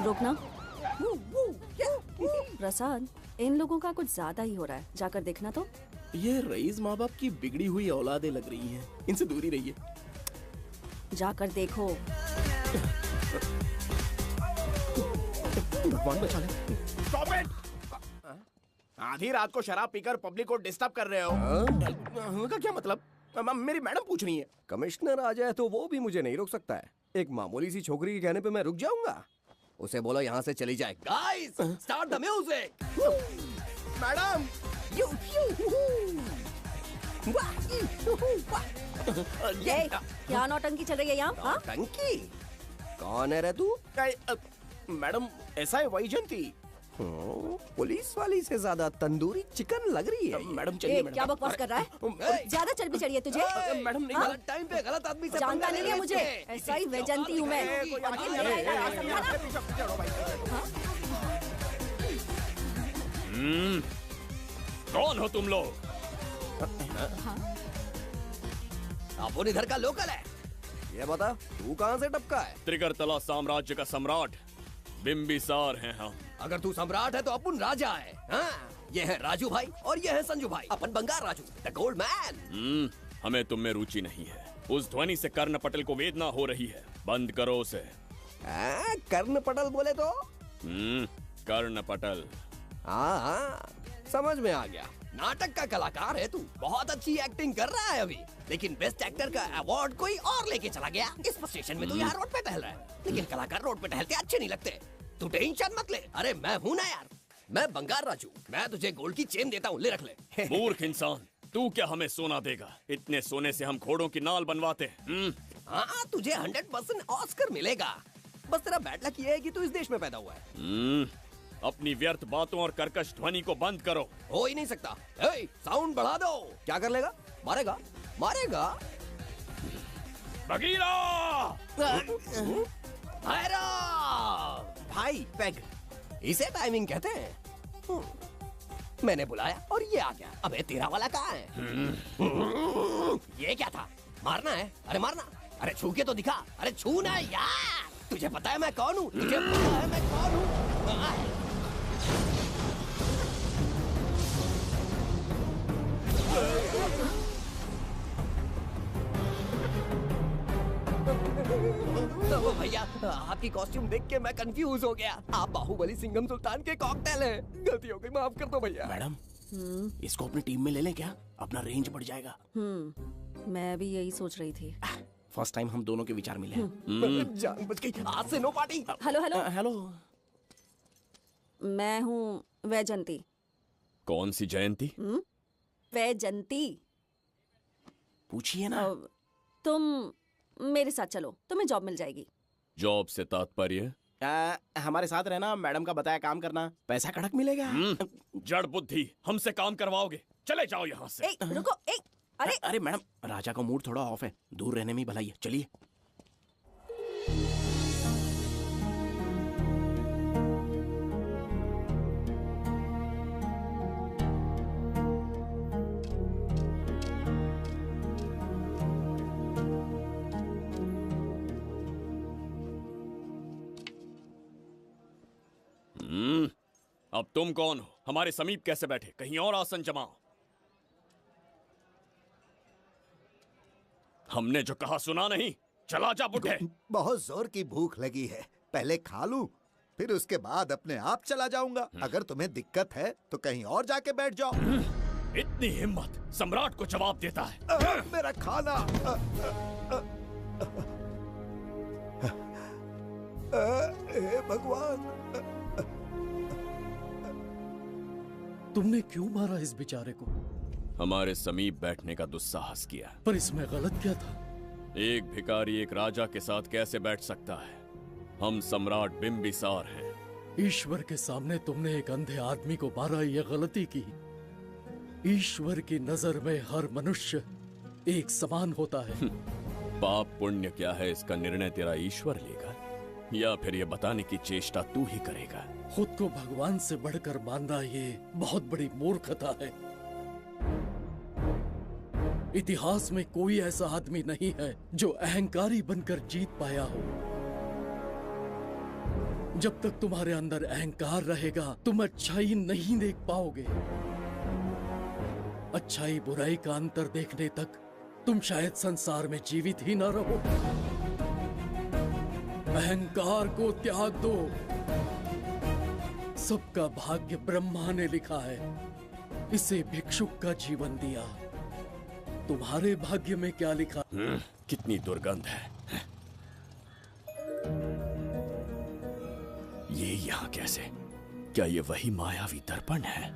रोकना। प्रसाद, इन लोगों का कुछ ज्यादा ही हो रहा है। जाकर देखना तो। ये रईस माँ बाप की बिगड़ी हुई औलादें लग रही हैं। इनसे दूरी रहिए। जाकर देखो। भगवान बचा ले। Stop it! आधी रात को शराब पीकर पब्लिक को डिस्टर्ब कर रहे हो। का क्या मतलब? मेरी मैडम पूछ रही है। कमिश्नर आ जाए तो वो भी मुझे नहीं रोक सकता है। एक मामूली सी छोकरी के कहने पे मैं रुक जाऊंगा? उसे बोलो यहाँ से चली जाए। Guys, start the music. Madam, ये क्या नौटंकी चल रही है यहाँ? हाँ? टंकी? कौन है रे तू? मैडम ऐसा है वैजंती। पुलिस वाली से ज्यादा तंदूरी चिकन लग रही है। मैडम चलिए। मैडम क्या बकवास कर रहा है? ज्यादा चर्बी चढ़ी है तुझे? मैडम नहीं, हाँ? गलत टाइम पे गलत आदमी से जानता नहीं है मुझे, ऐसा ही वैजंती हूँ मैं। कौन हो तुम लोग? अपन इधर का लोकल है। ये बता तू कहाँ से टपका है? त्रिगर्तला साम्राज्य का सम्राट बिम्बिसार हैं हम। अगर तू सम्राट है तो अपन राजा है। हाँ? ये है राजू भाई और ये है संजू भाई, अपन बंगार राजू, द गोल्ड मैन। हमें तुम में रुचि नहीं है। उस ध्वनि से कर्ण पटल को वेदना हो रही है, बंद करो उसे। कर्ण पटल बोले तो? कर्ण पटल। हाँ, समझ में आ गया। नाटक का कलाकार है तू, बहुत अच्छी एक्टिंग कर रहा है अभी, लेकिन बेस्ट एक्टर का अवार्ड कोई और लेके चला गया। इस स्टेशन में तू यहाँ रोड पे टहल रहा है, लेकिन कलाकार रोड पे टहलते अच्छे नहीं लगते। तू टेंशन मत ले। अरे मैं हूँ ना यार, मैं बंगार राजू, मैं तुझे गोल्ड की चेन देता हूँ, ले रख ले। मूर्ख इंसान, तू क्या हमें सोना देगा? इतने सोने से हम घोड़ों की नाल बनवाते हैं। हाँ, तुझे 100% ऑस्कर मिलेगा। बस तेरा बैड लक ये है कि तू इस देश में पैदा हुआ है। अपनी व्यर्थ बातों और कर्कश ध्वनि को बंद करो। हो ही नहीं सकता। साउंड बढ़ा दो। क्या कर लेगा? मारेगा? मारेगा? बगीरा! भाई पैग, इसे टाइमिंग कहते हैं। मैंने बुलाया और ये आ गया। अबे तेरा वाला कहाँ है? ये क्या था? मारना है? अरे मारना। अरे छू के तो दिखा। अरे छू ना यार। तुझे पता है मैं कौन हूँ? तुझे पता है मैं कौन हूँ? तो भैया, आपकी कॉस्ट्यूम देख के मैं कंफ्यूज हो गया। आप बाहुबली सिंघम सुल्तान के कॉकटेल हैं। गलती हो गई, माफ कर दो भैया। मैडम, इसको अपनी टीम में ले लें क्या? अपना रेंज बढ़ जाएगा। मैं भी यही सोच रही थी। फर्स्ट टाइम हम दोनों के विचार मिले। जान बच गई। आज से no party. Hello hello hello. मैं हूँ वैजंती। कौन सी जयंती? वैजंती। पूछिए ना। तुम मेरे साथ चलो, तुम्हें जॉब मिल जाएगी। जॉब से तात्पर्य? हमारे साथ रहना, मैडम का बताया काम करना, पैसा कड़क मिलेगा। जड़ बुद्धि, हमसे काम करवाओगे? चले जाओ यहाँ से। रुको। अरे मैडम, राजा का मूड थोड़ा ऑफ है, दूर रहने में ही भलाई है। चलिए। अब तुम कौन हो? हमारे समीप कैसे बैठे? कहीं और आसन जमाओ। हमने जो कहा सुना नहीं? चला जा बुढ़े। बहुत जोर की भूख लगी है, पहले खा लूं, फिर उसके बाद अपने आप चला जाऊंगा। अगर तुम्हें दिक्कत है तो कहीं और जाके बैठ जाओ। इतनी हिम्मत, सम्राट को जवाब देता है। मेरा खाना। हे भगवान, तुमने क्यों मारा इस बेचारे को? हमारे समीप बैठने का दुस्साहस किया। पर इसमें गलत क्या था? एक भिखारी एक राजा के साथ कैसे बैठ सकता है? हम सम्राट बिम्बिसार हैं। ईश्वर के सामने तुमने एक अंधे आदमी को मारा, ये गलती की। ईश्वर की नजर में हर मनुष्य एक समान होता है। पाप पुण्य क्या है, इसका निर्णय तेरा ईश्वर लेगा या फिर ये बताने की चेष्टा तू ही करेगा? खुद को भगवान से बढ़कर मानना ये बहुत बड़ी मूर्खता है। इतिहास में कोई ऐसा आदमी नहीं है जो अहंकारी बनकर जीत पाया हो। जब तक तुम्हारे अंदर अहंकार रहेगा तुम अच्छाई नहीं देख पाओगे। अच्छाई बुराई का अंतर देखने तक तुम शायद संसार में जीवित ही न रहो। अहंकार को त्याग दो। सबका भाग्य ब्रह्मा ने लिखा है, इसे भिक्षुक का जीवन दिया। तुम्हारे भाग्य में क्या लिखा? कितनी दुर्गंध है। ये यहाँ कैसे? क्या ये वही मायावी दर्पण है?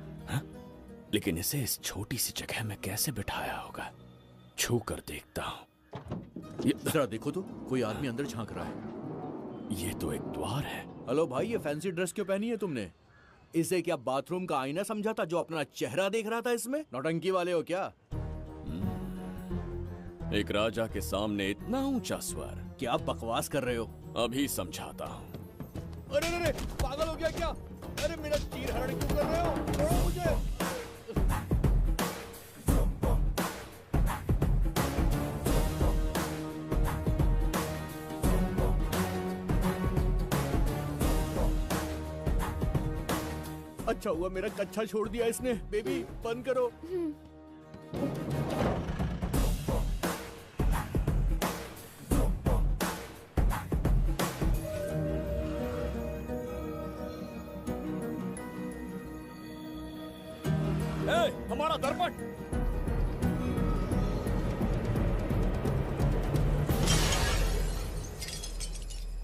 लेकिन इसे इस छोटी सी जगह में कैसे बिठाया होगा? छू कर देखता हूँ। जरा देखो तो, कोई आदमी अंदर झांक रहा है। ये तो एक द्वार है। हेलो भाई, ये फैंसी ड्रेस क्यों पहनी है तुमने? इसे क्या बाथरूम का आईना समझा था जो अपना चेहरा देख रहा था इसमें? नौटंकी वाले हो क्या? एक राजा के सामने इतना ऊंचा स्वर। क्या बकवास कर रहे हो? अभी समझाता हूँ। अरे अरे, पागल हो गया क्या? अरे मेरा चीर हरण क्यों कर रहे हो? छोड़ो मुझे। अच्छा हुआ मेरा कच्छा छोड़ दिया इसने। बेबी बंद करो। हमारा दर्पण।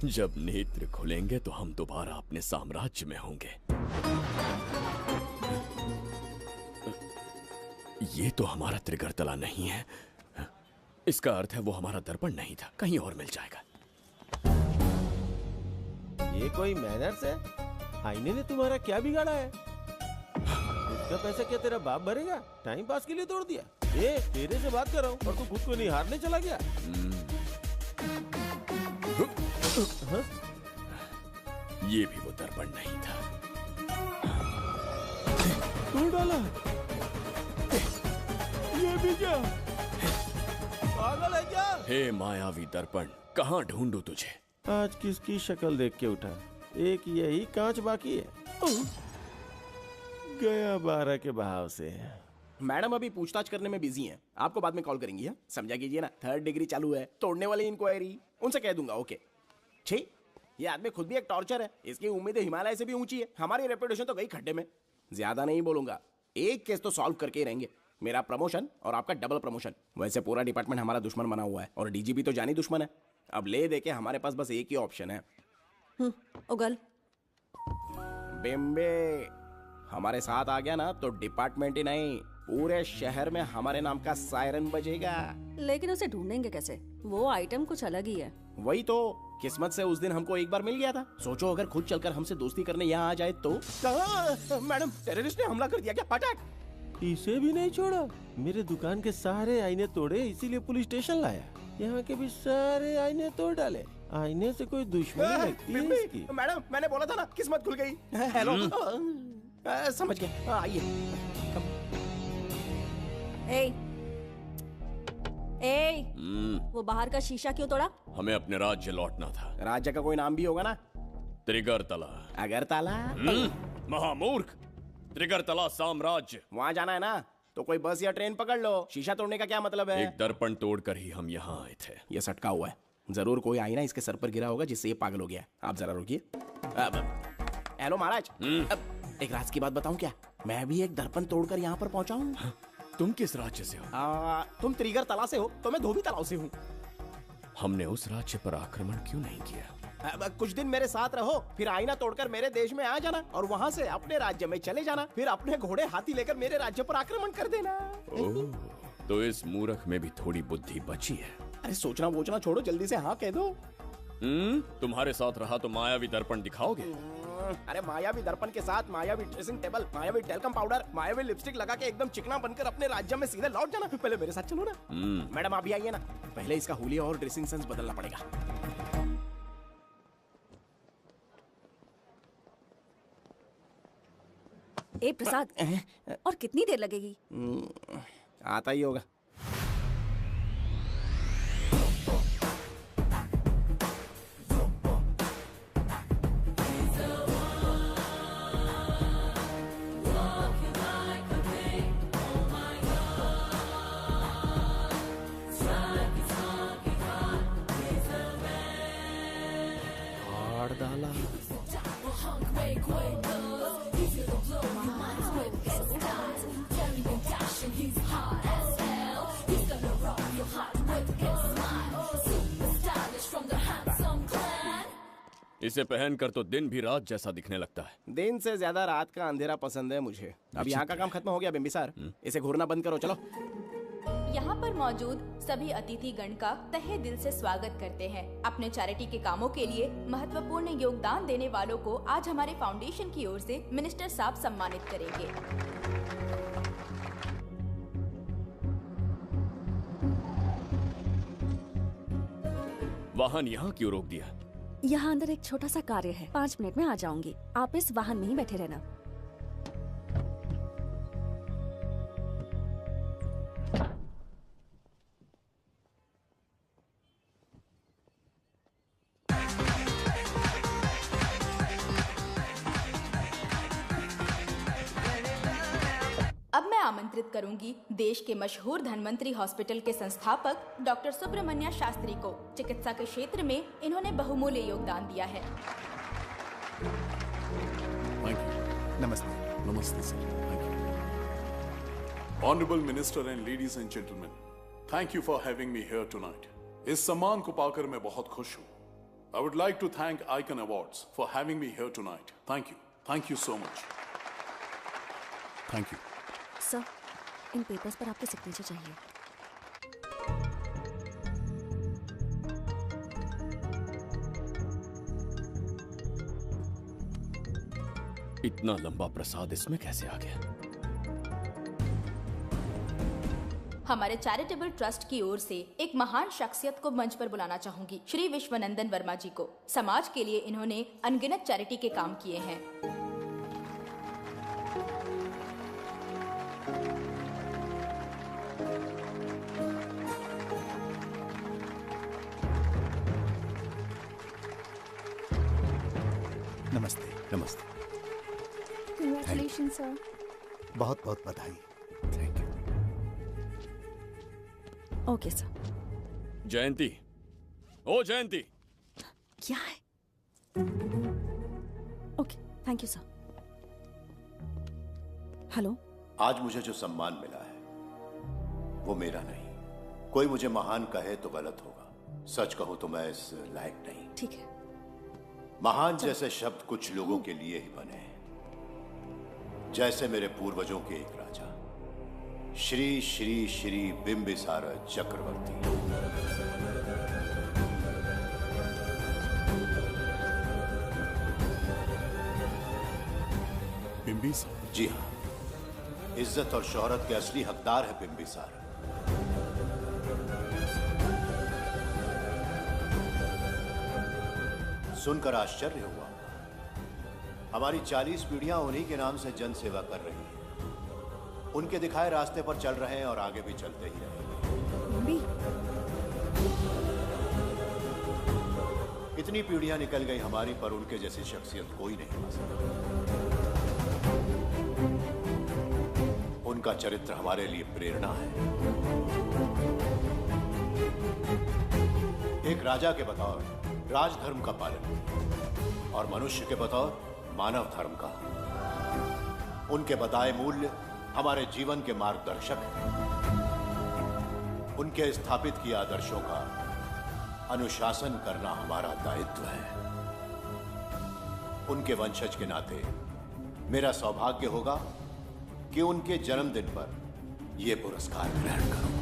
जब नेत्र खुलेंगे तो हम दोबारा अपने साम्राज्य में होंगे। ये तो हमारा त्रिगर्तला नहीं है। इसका अर्थ है वो हमारा दर्पण नहीं था, कहीं और मिल जाएगा। ये कोई मैनर्स है? आईने ने तुम्हारा क्या बिगाड़ा है? इसका पैसा क्या तेरा बाप भरेगा? टाइम पास के लिए तोड़ दिया। ए, तेरे से बात कर रहा हूँ और तू खुद को निहारने चला गया। हाँ? ये भी वो दर्पण नहीं था। तोड़ डाला। ये भी क्या? पागल है क्या? हे मायावी दर्पण, कहाँ ढूंढूं तुझे? आज किसकी शक्ल देख के उठा? एक यही कांच बाकी है। गया 12 के बहाव से। मैडम अभी पूछताछ करने में बिजी हैं। आपको बाद में कॉल करेंगी। है समझा कीजिए ना, 3rd डिग्री चालू है। तोड़ने वाली इंक्वायरी उनसे कह दूंगा। ओके छी, ये आदमी खुद भी एक टॉर्चर है। इसकी उम्मीदें हिमालय से भी ऊंची है। हमारी रेपुटेशन तो गई खड्डे में। ज्यादा नहीं बोलूंगा, एक केस तो सॉल्व करके ही रहेंगे। मेरा प्रमोशन और आपका डबल प्रमोशन। वैसे पूरा डिपार्टमेंट हमारा दुश्मन बना हुआ है और डीजीपी तो जानी दुश्मन है। अब ले दे के हमारे पास बस एक ही ऑप्शन है। उगल बिम्बे हमारे साथ आ गया ना तो डिपार्टमेंट ही नहीं, पूरे शहर में हमारे नाम का सायरन बजेगा। लेकिन उसे ढूंढेंगे कैसे? वो आइटम कुछ अलग ही है। वही तो, किस्मत से उस दिन हमको एक बार मिल गया था। सोचो अगर खुद चलकर हमसे दोस्ती करने यहाँ आ जाए तो। मैडम, टेररिस्ट ने हमला कर दिया क्या? पटाक। इसे भी नहीं छोड़ा। मेरे दुकान के सारे आईने तोड़े, इसीलिए पुलिस स्टेशन लाया। यहाँ के भी सारे आईने तोड़ डाले। आईने से कोई दुश्मनी लगती है इसकी। मैडम, मैंने बोला था ना, किस्मत खुल गई। हेलो, समझ गए। आइए। वो बाहर का शीशा क्यों तोड़ा? हमें अपने राज्य लौटना था। राज्य का कोई नाम भी होगा ना? त्रिगर्तला। अगरतला? महामूर्ख, त्रिगर्तला साम्राज्य। वहाँ जाना है ना तो कोई बस या ट्रेन पकड़ लो। शीशा तोड़ने का क्या मतलब है? एक दर्पण तोड़कर ही हम यहाँ आए थे। ये सटका हुआ है, जरूर कोई आईना इसके सर पर गिरा होगा जिससे ये पागल हो गया। आप जरा रुकिए। हेलो महाराज, एक राज की बात बताऊं क्या? मैं भी एक दर्पण तोड़कर यहाँ पर पहुँचा हूँ। तुम किस राज्य से हो? तुम त्रिगर्तला से हो तो मैं धोबी तालाब से हूँ। हमने उस राज्य पर आक्रमण क्यों नहीं किया? कुछ दिन मेरे साथ रहो, फिर आईना तोड़कर मेरे देश में आ जाना और वहाँ से अपने राज्य में चले जाना। फिर अपने घोड़े हाथी लेकर मेरे राज्य पर आक्रमण कर देना। तो इस मूर्ख में भी थोड़ी बुद्धि बची है। अरे सोचना वोचना छोड़ो, जल्दी से हाँ कह दो। तुम्हारे साथ रहा तो मायावी दर्पण दिखाओगे? अरे मायावी दर्पण के साथ मायावी ड्रेसिंग टेबल, मायावी टेल्कम पाउडर, मायावी लिपस्टिक लगा के एकदम चिकना बनकर अपने राज्य में सीधे लौट जाना। पहले मेरे साथ चलो ना। मैडम आप भी आइए ना, पहले इसका हुलिया और ड्रेसिंग सेंस बदलना पड़ेगा। ए प्रसाद, और कितनी देर लगेगी? आता ही होगा। He's hot as hell. इसे पहनकर तो दिन भी रात जैसा दिखने लगता है। दिन से ज्यादा रात का अंधेरा पसंद है मुझे। अब यहाँ का काम खत्म हो गया बिम्बिसार, इसे घूरना बंद करो, चलो। यहाँ पर मौजूद सभी अतिथि गण का तहे दिल से स्वागत करते हैं। अपने चैरिटी के कामों के लिए महत्वपूर्ण योगदान देने वालों को आज हमारे फाउंडेशन की ओर से मिनिस्टर साहब सम्मानित करेंगे। वाहन यहाँ क्यों रोक दिया? यहाँ अंदर एक छोटा सा कार्य है, 5 मिनट में आ जाऊंगी। आप इस वाहन में ही बैठे रहना। अब मैं आमंत्रित करूंगी देश के मशहूर धन्वंतरी हॉस्पिटल के संस्थापक डॉक्टर सुब्रमण्य शास्त्री को। चिकित्सा के क्षेत्र में इन्होंने बहुमूल्य योगदान दिया है। नमस्ते। नमस्ते sir. Thank you. Honourable minister and ladies and gentleman, thank you for having me here tonight. इस सम्मान को पाकर मैं बहुत खुश हूँ। I would like to thank Icon Awards for having me here tonight. Thank you so much. Thank you. Sir, इन papers पर आपके सिग्नेचर चाहिए। इतना लंबा प्रसाद इसमें कैसे आ गया? हमारे चैरिटेबल ट्रस्ट की ओर से एक महान शख्सियत को मंच पर बुलाना चाहूंगी, श्री विश्वनंदन वर्मा जी को। समाज के लिए इन्होंने अनगिनत चैरिटी के काम किए हैं। नमस्ते। नमस्ते। Congratulations, sir. बहुत बहुत बधाई। Thank you. Okay sir. Jayanti, oh Jayanti. क्या है? Okay, thank you sir. Hello. आज मुझे जो सम्मान मिला है वो मेरा नहीं। कोई मुझे महान कहे तो गलत होगा, सच कहूं तो मैं इस लायक नहीं। ठीक है। महान जैसे शब्द कुछ लोगों के लिए ही बने हैं, जैसे मेरे पूर्वजों के एक राजा श्री श्री श्री बिंबिसार चक्रवर्ती। बिंबिसार? जी हाँ, इज्जत और शोहरत के असली हकदार है बिंबिसार। सुनकर आश्चर्य हुआ। हमारी 40 पीढ़ियां उन्हीं के नाम से जन सेवा कर रही हैं। उनके दिखाए रास्ते पर चल रहे हैं और आगे भी चलते ही रहेंगे। इतनी पीढ़ियां निकल गई हमारी, पर उनके जैसी शख्सियत कोई नहीं बन सकती। उनका चरित्र हमारे लिए प्रेरणा है। एक राजा के बतौर राजधर्म का पालन और मनुष्य के बतौर मानव धर्म का। उनके बताए मूल्य हमारे जीवन के मार्गदर्शक हैं। उनके स्थापित किए आदर्शों का अनुशासन करना हमारा दायित्व है। उनके वंशज के नाते मेरा सौभाग्य होगा कि उनके जन्मदिन पर यह पुरस्कार ग्रहण करूं।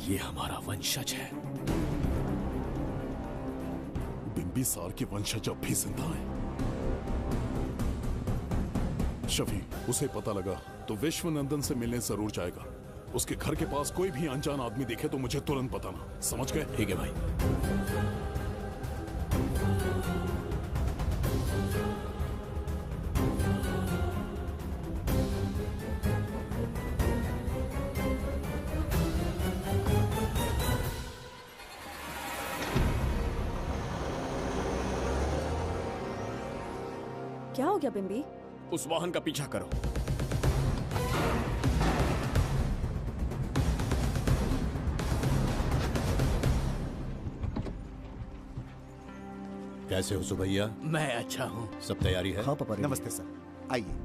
ये हमारा वंशज है। बिंबिसार के वंशज अब भी जिंदा हैं। शफी, उसे पता लगा तो विश्वनंदन से मिलने जरूर जाएगा। उसके घर के पास कोई भी अनजान आदमी दिखे तो मुझे तुरंत बताना। समझ गए? ठीक है भाई। क्या हो गया बिम्बी? उस वाहन का पीछा करो। कैसे हो सुभैया? मैं अच्छा हूँ। सब तैयारी है? हाँ पापा। नमस्ते सर, आइए।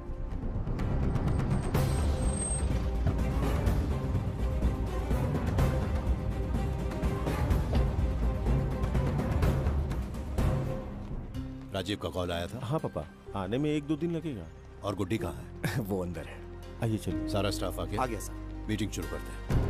राजीव का कॉल आया था? हाँ पापा, आने में 1-2 दिन लगेगा। और गुड्डी कहाँ है? वो अंदर है। आइए चलिए। सारा स्टाफ आ गया? आ गया सर। मीटिंग शुरू करते हैं।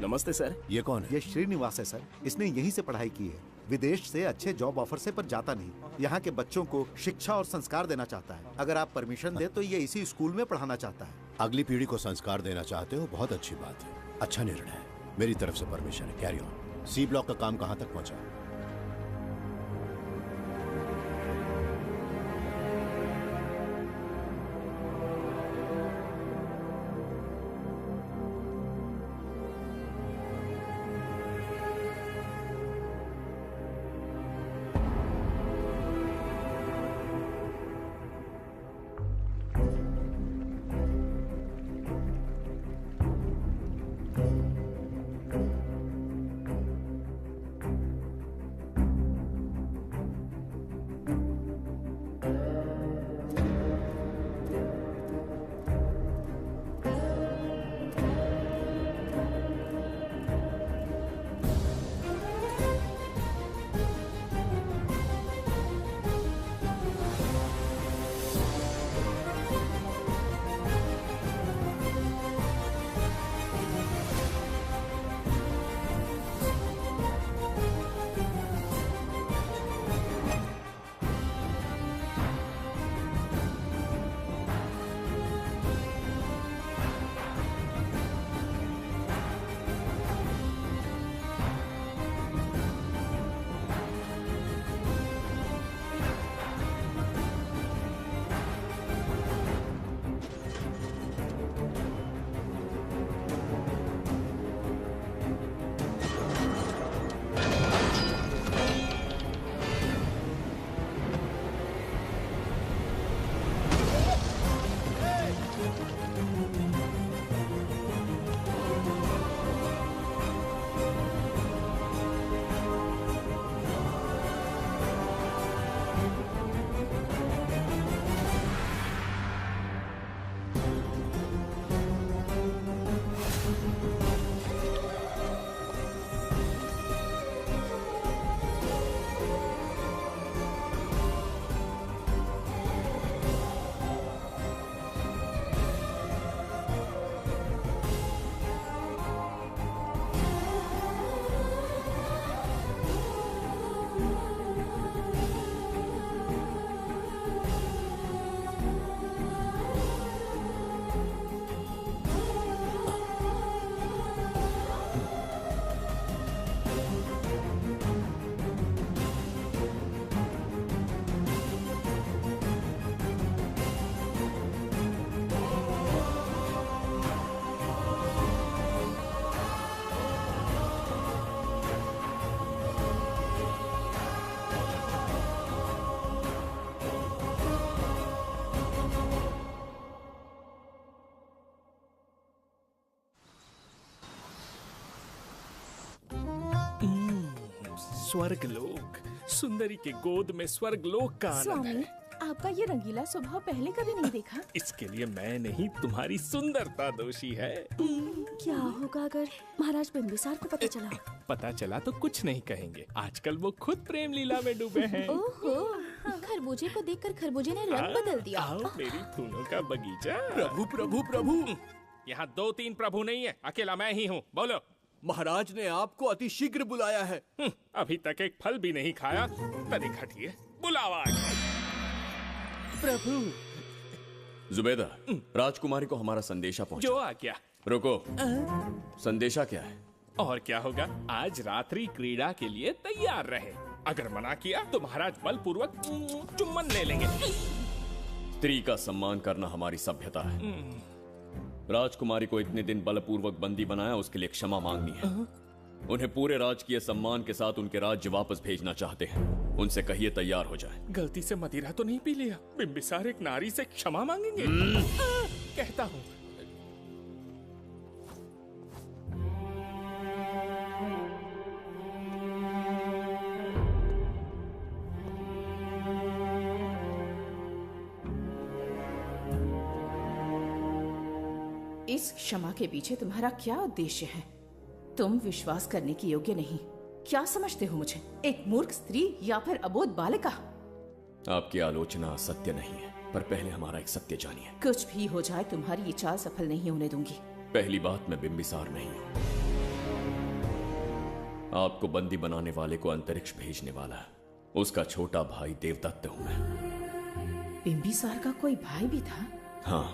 नमस्ते सर। ये कौन है? ये श्रीनिवास है सर। इसने यहीं से पढ़ाई की है। विदेश से अच्छे जॉब ऑफर से पर जाता नहीं। यहाँ के बच्चों को शिक्षा और संस्कार देना चाहता है। अगर आप परमिशन दे तो ये इसी स्कूल में पढ़ाना चाहता है। अगली पीढ़ी को संस्कार देना चाहते हो, बहुत अच्छी बात है, अच्छा निर्णय है। मेरी तरफ से परमिशन है, कैरी ऑन। सी ब्लॉक का काम कहाँ तक पहुँचा? स्वर्गलोक, सुंदरी के गोद में स्वर्गलोक का आनंद स्वामी, है। आपका ये रंगीला स्वभाव पहले कभी नहीं देखा। इसके लिए मैं नहीं, तुम्हारी सुंदरता दोषी है। क्या होगा अगर महाराज बिंबिसार को पता चला? पता चला तो कुछ नहीं कहेंगे, आजकल वो खुद प्रेम लीला में डूबे हैं। ओहो, खरबूजे को देखकर खरबूजे ने रंग बदल दिया। आओ मेरी फूलों का बगीचा। प्रभु प्रभु प्रभु, यहाँ 2-3 प्रभु नहीं है, अकेला मैं ही हूँ। बोलो। महाराज ने आपको अति शीघ्र बुलाया है। अभी तक एक फल भी नहीं खाया, तनिक हटिए, बुलावा आ गया। प्रभु। जुबेदा, राजकुमारी को हमारा संदेशा पहुंचा। जो आ गया। रुको, संदेशा क्या है? और क्या होगा, आज रात्रि क्रीड़ा के लिए तैयार रहे। अगर मना किया तो महाराज बलपूर्वक चुम्बन ले लेंगे। स्त्री का सम्मान करना हमारी सभ्यता है। राजकुमारी को इतने दिन बलपूर्वक बंदी बनाया, उसके लिए क्षमा मांगनी है। उन्हें पूरे राजकीय सम्मान के साथ उनके राज्य वापस भेजना चाहते हैं। उनसे कहिए तैयार हो जाए। गलती से मदिरा तो नहीं पी लिया? बिंबिसार एक नारी से क्षमा मांगेंगे? कहता हूँ। इस क्षमा के पीछे तुम्हारा क्या उद्देश्य है? तुम विश्वास करने के योग्य नहीं। क्या समझते हो मुझे, एक मूर्ख स्त्री या फिर अबोध बालिका? आपकी आलोचना सत्य नहीं है, पर पहले हमारा एक सत्य जानिए। कुछ भी हो जाए तुम्हारी ये चाल सफल नहीं होने दूंगी। पहली बात, मैं बिंबिसार नहीं हूँ। आपको बंदी बनाने वाले को अंतरिक्ष भेजने वाला है उसका छोटा भाई देवदत्त हूँ मैं। बिंबिसार का कोई भाई भी था? हाँ,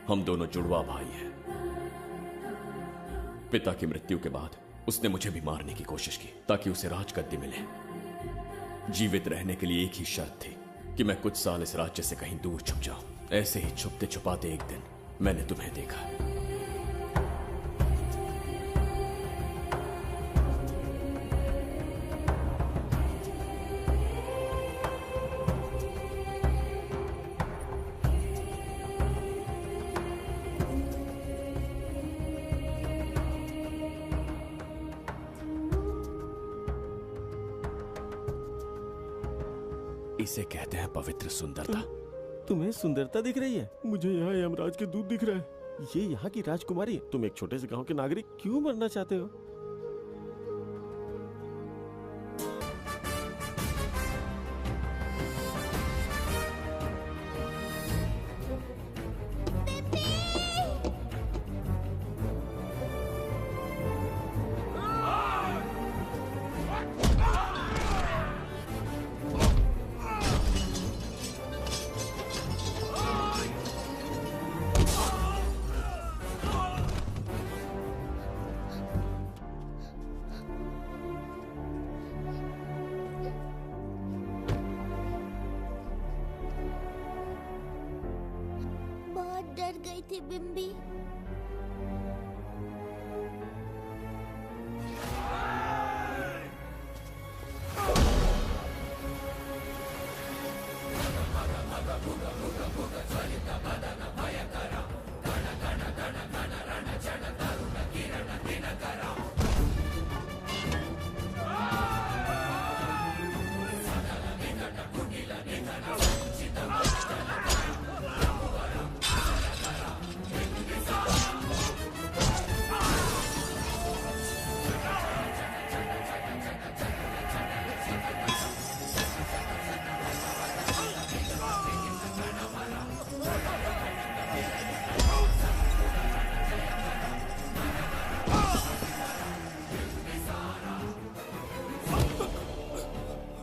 हम दोनों जुड़वा भाई हैं। पिता की मृत्यु के बाद उसने मुझे भी मारने की कोशिश की ताकि उसे राजगद्दी मिले। जीवित रहने के लिए एक ही शर्त थी कि मैं कुछ साल इस राज्य से कहीं दूर छुप जाऊं। ऐसे ही छुपते छुपाते एक दिन मैंने तुम्हें देखा। इसे कहते हैं पवित्र सुंदरता। तुम्हें सुंदरता दिख रही है? मुझे यहाँ यमराज के दूध दिख रहा है। ये यहाँ की राजकुमारी है। तुम एक छोटे से गांव के नागरिक क्यों मरना चाहते हो? डर गई थी बिम्बी।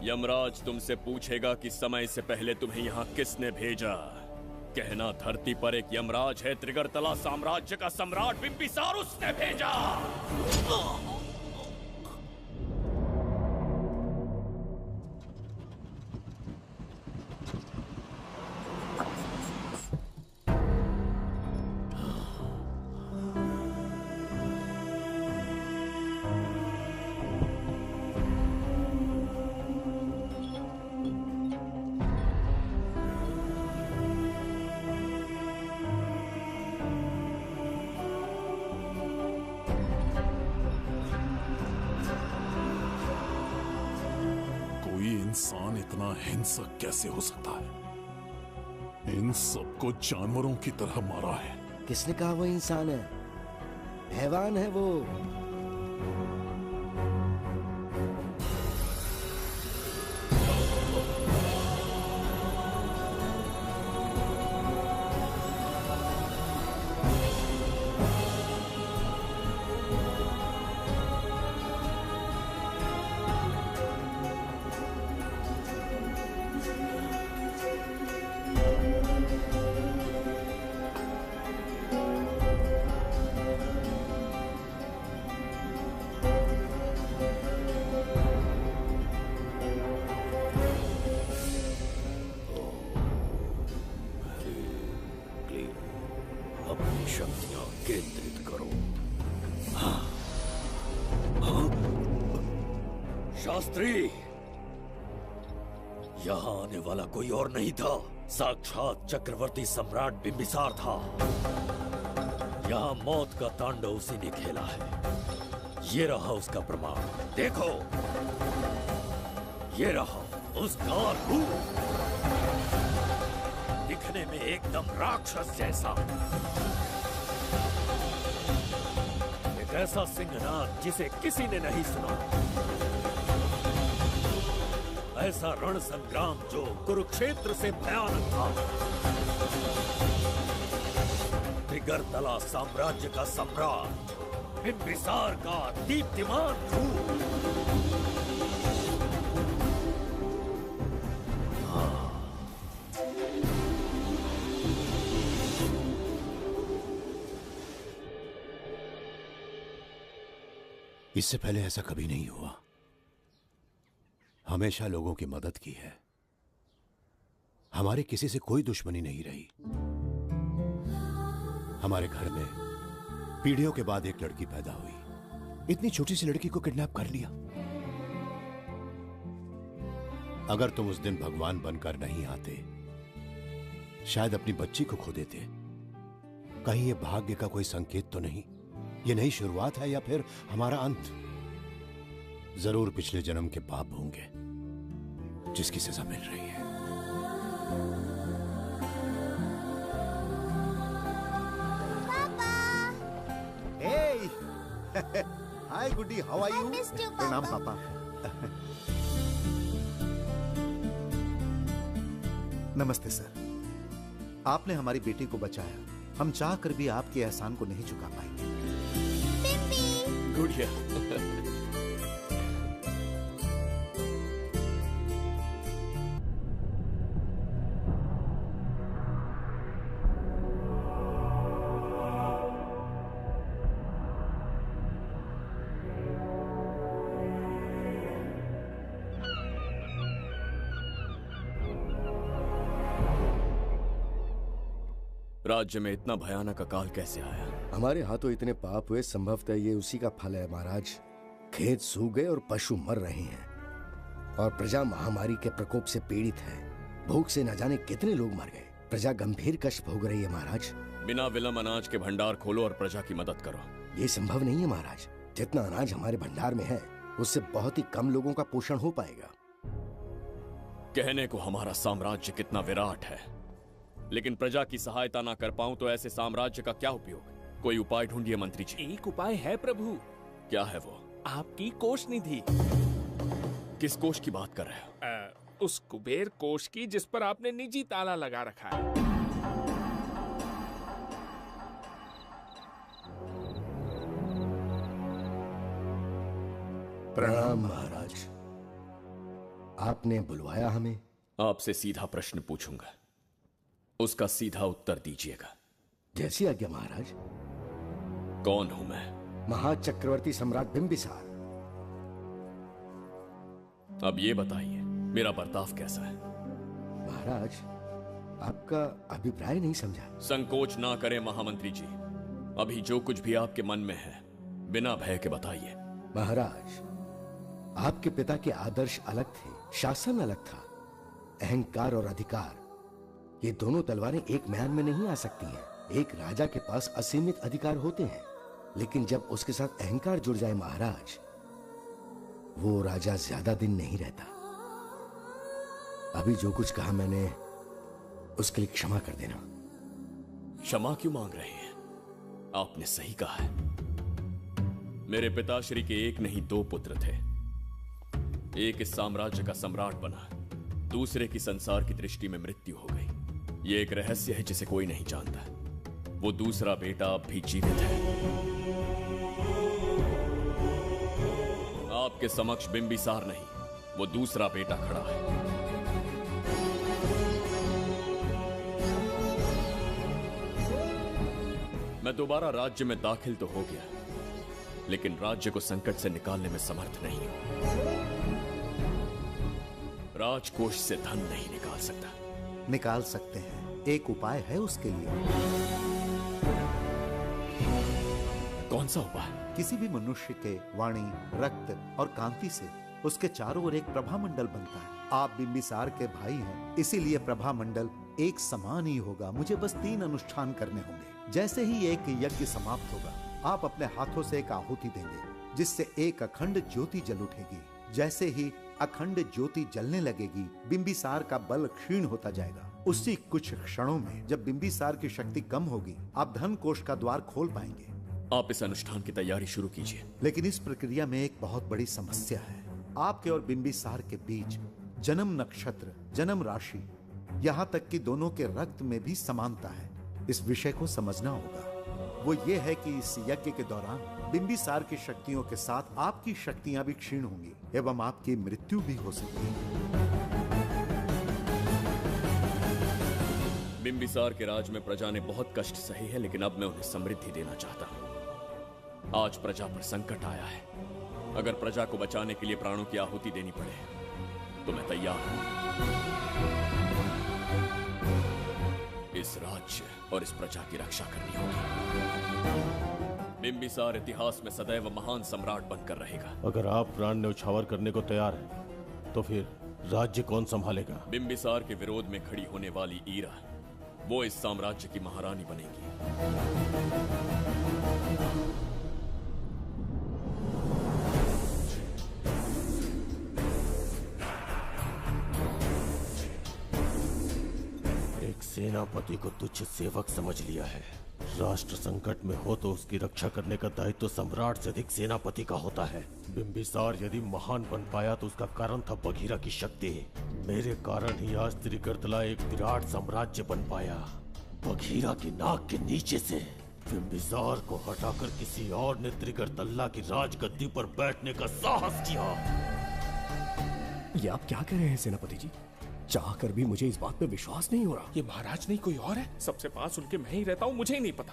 यमराज तुमसे पूछेगा कि समय से पहले तुम्हें यहाँ किसने भेजा। कहना धरती पर एक यमराज है, त्रिगर्तला साम्राज्य का सम्राट बिंबिसार उसने भेजा। इंसान इतना हिंसक कैसे हो सकता है? इन सबको जानवरों की तरह मारा है। किसने कहा वो इंसान है? हैवान है वो। शक्तियां केंद्रित करो। शास्त्री, यहाँ आने वाला कोई और नहीं था, साक्षात चक्रवर्ती सम्राट बिंबिसार था। यहाँ मौत का तांडव उसी ने खेला है। ये रहा उसका प्रमाण, देखो, ये रहा उसका रूप, दिखने में एकदम राक्षस जैसा। ऐसा सिंहनाद जिसे किसी ने नहीं सुना, ऐसा रण संग्राम जो कुरुक्षेत्र से भयानक था। त्रिगर्तला साम्राज्य का सम्राट, बिंबिसार का दीप्तिमान रूप। इससे पहले ऐसा कभी नहीं हुआ। हमेशा लोगों की मदद की है। हमारे किसी से कोई दुश्मनी नहीं रही। हमारे घर में पीढ़ियों के बाद एक लड़की पैदा हुई। इतनी छोटी सी लड़की को किडनैप कर लिया। अगर तुम उस दिन भगवान बनकर नहीं आते, शायद अपनी बच्ची को खो देते। कहीं ये भाग्य का कोई संकेत तो नहीं? ये नई शुरुआत है या फिर हमारा अंत? जरूर पिछले जन्म के पाप होंगे जिसकी सजा मिल रही है। हाय गुड्डी, हाउ आर यू? प्रणाम पापा। नमस्ते सर। आपने हमारी बेटी को बचाया। हम चाह कर भी आपके एहसान को नहीं चुका पाएंगे। गुड़िया। राज्य में इतना भयानक अकाल कैसे आया? हमारे हाथों इतने पाप हुए, संभवतः ये उसी का फल है महाराज। खेत सूख गए और पशु मर रहे हैं और प्रजा महामारी के प्रकोप से पीड़ित है। भूख से न जाने कितने लोग मर गए। प्रजा गंभीर कष्ट भोग रही है महाराज। बिना विलंब अनाज के भंडार खोलो और प्रजा की मदद करो। ये संभव नहीं है महाराज। जितना अनाज हमारे भंडार में है उससे बहुत ही कम लोगों का पोषण हो पाएगा। कहने को हमारा साम्राज्य कितना विराट है, लेकिन प्रजा की सहायता ना कर पाऊं तो ऐसे साम्राज्य का क्या उपयोग? कोई उपाय ढूंढिए मंत्री जी। एक उपाय है प्रभु। क्या है वो? आपकी कोष निधि। किस कोष की बात कर रहे हो? उस कुबेर कोष की जिस पर आपने निजी ताला लगा रखा है। प्रणाम महाराज। आपने बुलवाया हमें? आपसे सीधा प्रश्न पूछूंगा, उसका सीधा उत्तर दीजिएगा। जैसी आज्ञा महाराज। कौन हूं मैं? महाचक्रवर्ती सम्राट बिंबिसार। अब ये बताइए मेरा बर्ताव कैसा है? महाराज, आपका अभिप्राय नहीं समझा। संकोच ना करें महामंत्री जी। अभी जो कुछ भी आपके मन में है बिना भय के बताइए। महाराज, आपके पिता के आदर्श अलग थे, शासन अलग था। अहंकार और अधिकार, ये दोनों तलवारें एक म्यान में नहीं आ सकती हैं। एक राजा के पास असीमित अधिकार होते हैं, लेकिन जब उसके साथ अहंकार जुड़ जाए महाराज, वो राजा ज्यादा दिन नहीं रहता। अभी जो कुछ कहा मैंने, उसके लिए क्षमा कर देना। क्षमा क्यों मांग रहे हैं? आपने सही कहा है। मेरे पिताश्री के एक नहीं दो पुत्र थे। एक इस साम्राज्य का सम्राट बना, दूसरे की संसार की दृष्टि में मृत्यु हो गई। ये एक रहस्य है जिसे कोई नहीं जानता। वो दूसरा बेटा अब भी जीवित है। आपके समक्ष बिंबिसार नहीं, वो दूसरा बेटा खड़ा है। मैं दोबारा राज्य में दाखिल तो हो गया, लेकिन राज्य को संकट से निकालने में समर्थ नहीं हूं। राजकोष से धन नहीं निकाल सकता। निकाल सकते हैं, एक उपाय है उसके लिए। कौन सा उपाय? किसी भी मनुष्य के वाणी, रक्त और कांति से उसके चारों ओर एक प्रभामंडल बनता है। आप बिंबिसार के भाई हैं, इसीलिए प्रभामंडल एक समान ही होगा। मुझे बस 3 अनुष्ठान करने होंगे। जैसे ही एक यज्ञ समाप्त होगा, आप अपने हाथों से एक आहुति देंगे, जिससे एक अखंड ज्योति जल उठेगी। जैसे ही अखंड ज्योति जलने लगेगी, बिंबिसार का बल क्षीण होता जाएगा। उसी कुछ क्षणों में जब बिंबिसार की शक्ति कम होगी, आप धन कोष का द्वार खोल पाएंगे। आप इस अनुष्ठान की तैयारी शुरू कीजिए। लेकिन इस प्रक्रिया में एक बहुत बड़ी समस्या है। आपके और बिंबिसार के बीच जन्म नक्षत्र, जन्म राशि, यहाँ तक कि दोनों के रक्त में भी समानता है। इस विषय को समझना होगा। वो ये है कि इस यज्ञ के दौरान बिंबिसार की शक्तियों के साथ आपकी शक्तियां भी क्षीण होंगी एवं आपकी मृत्यु भी हो सकती है। बिंबिसार के राज में प्रजा ने बहुत कष्ट सहे है, लेकिन अब मैं उन्हें समृद्धि देना चाहता हूं। आज प्रजा पर संकट आया है। अगर प्रजा को बचाने के लिए प्राणों की आहुति देनी पड़े तो मैं तैयार हूं। इस राज्य और इस प्रजा की रक्षा करनी होगी। बिंबिसार इतिहास में सदैव महान सम्राट बनकर रहेगा। अगर आप प्राण न्यौछावर करने को तैयार हैं, तो फिर राज्य कौन संभालेगा? बिंबिसार के विरोध में खड़ी होने वाली ईरा, वो इस साम्राज्य की महारानी बनेगी। एक सेनापति को तुच्छ सेवक समझ लिया है। राष्ट्र संकट में हो तो उसकी रक्षा करने का दायित्व तो सम्राट से अधिक सेनापति का होता है। बिंबिसार यदि महान बन पाया तो उसका कारण था बघीरा की शक्ति। मेरे कारण ही आज त्रिगर्तला एक विराट साम्राज्य बन पाया। बघीरा की नाक के नीचे से बिंबिसार को हटाकर किसी और ने त्रिगर्तल्ला की राजगद्दी पर बैठने का साहस किया। ये आप क्या कह रहे हैं सेनापति जी? चाहकर भी मुझे इस बात पे विश्वास नहीं हो रहा। ये महाराज नहीं कोई और है। सबसे पास उनके मैं ही रहता हूँ, मुझे ही नहीं पता।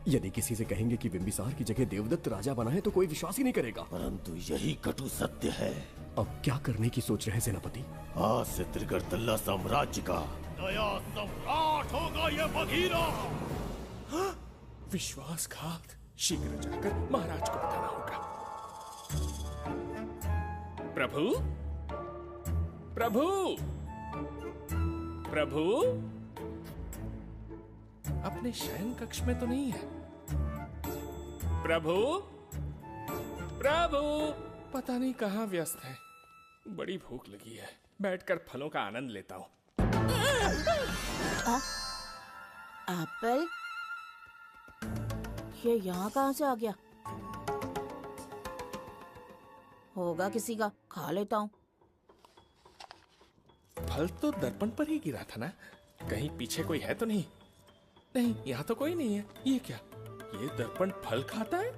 यदि किसी से कहेंगे कि बिंबिसार की जगह देवदत्त राजा बना है तो कोई विश्वास ही नहीं करेगा। परंतु यही कटु सत्य है। अब क्या करने की सोच रहे हैं सेनापति? आज से त्रिगर्तल्ला साम्राज्य का नया सम्राट होगा ये बघीरा। विश्वासघात। शीघ्र जाकर महाराज को बताना होगा। प्रभु, प्रभु, प्रभु, अपने शयन कक्ष में तो नहीं है। प्रभु, प्रभु, पता नहीं कहाँ व्यस्त है। बड़ी भूख लगी है, बैठकर फलों का आनंद लेता हूँ। एप्पल, ये यहाँ कहाँ से आ गया? होगा किसी का, खा लेता हूँ। फल तो दर्पण पर ही गिरा था ना? कहीं पीछे कोई है तो नहीं? नहीं, यहाँ तो कोई नहीं है। ये क्या? ये दर्पण फल खाता है?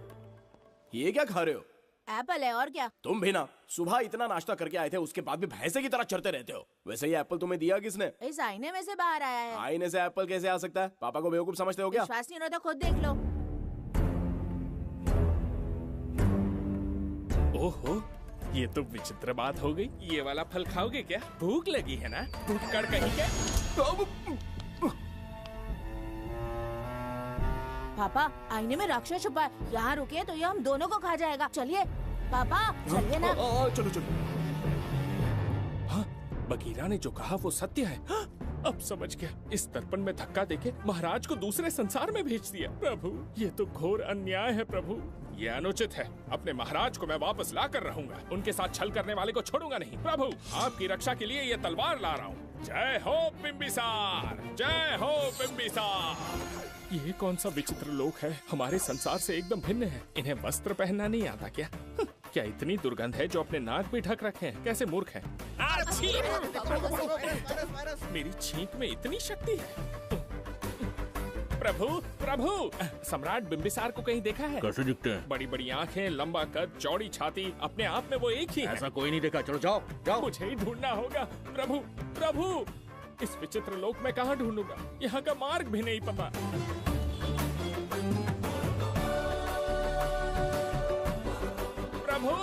ये क्या खा रहे हो? एप्पल है और क्या? तुम भी ना सुबह इतना नाश्ता करके आए थे, उसके बाद भी भैंसे की तरह चढ़ते रहते हो। वैसे ये एप्पल तुम्हें दिया किसने? इस आईने में से बाहर आया है। आईने से एप्पल कैसे आ सकता है? पापा को बेवकूफ समझते हो क्या? विश्वास नहीं हो रहा तो खुद देख लो। ओहो, ये तो विचित्र बात हो गई। ये वाला फल खाओगे क्या? भूख लगी है ना? भूखड़ कहीं क्या? पापा, आईने में राक्षस छुपा है। यहाँ रुके तो ये हम दोनों को खा जाएगा। चलिए पापा, चलिए ना। चलो चलो। हाँ, बघीरा ने जो कहा वो सत्य है। हाँ, अब समझ गया। इस दर्पण में धक्का देके महाराज को दूसरे संसार में भेज दिया। प्रभु, ये तो घोर अन्याय है प्रभु। ये अनुचित है। अपने महाराज को मैं वापस ला कर रहूंगा। उनके साथ छल करने वाले को छोड़ूंगा नहीं। प्रभु, आपकी रक्षा के लिए ये तलवार ला रहा हूँ। जय हो बिंबिसार, जय हो बिंबिसार। ये कौन सा विचित्र लोक है? हमारे संसार से एकदम भिन्न है। इन्हें वस्त्र पहनना नहीं आता क्या? क्या इतनी दुर्गंध है जो अपने नाक भी ढक रखे हैं? कैसे मूर्ख हैं? मेरी छींक में इतनी शक्ति है। प्रभु, प्रभु, सम्राट बिंबिसार को कहीं देखा है? कैसे दिखते हैं? बड़ी बड़ी आंखें, लंबा कद, चौड़ी छाती, अपने आप में वो एक ही है। ऐसा कोई नहीं देखा। चलो जाओ जाओ। मुझे ही ढूंढना होगा। प्रभु, प्रभु, इस विचित्र लोक में कहाँ ढूंढूंगा? यहाँ का मार्ग भी नहीं पता। प्रभु,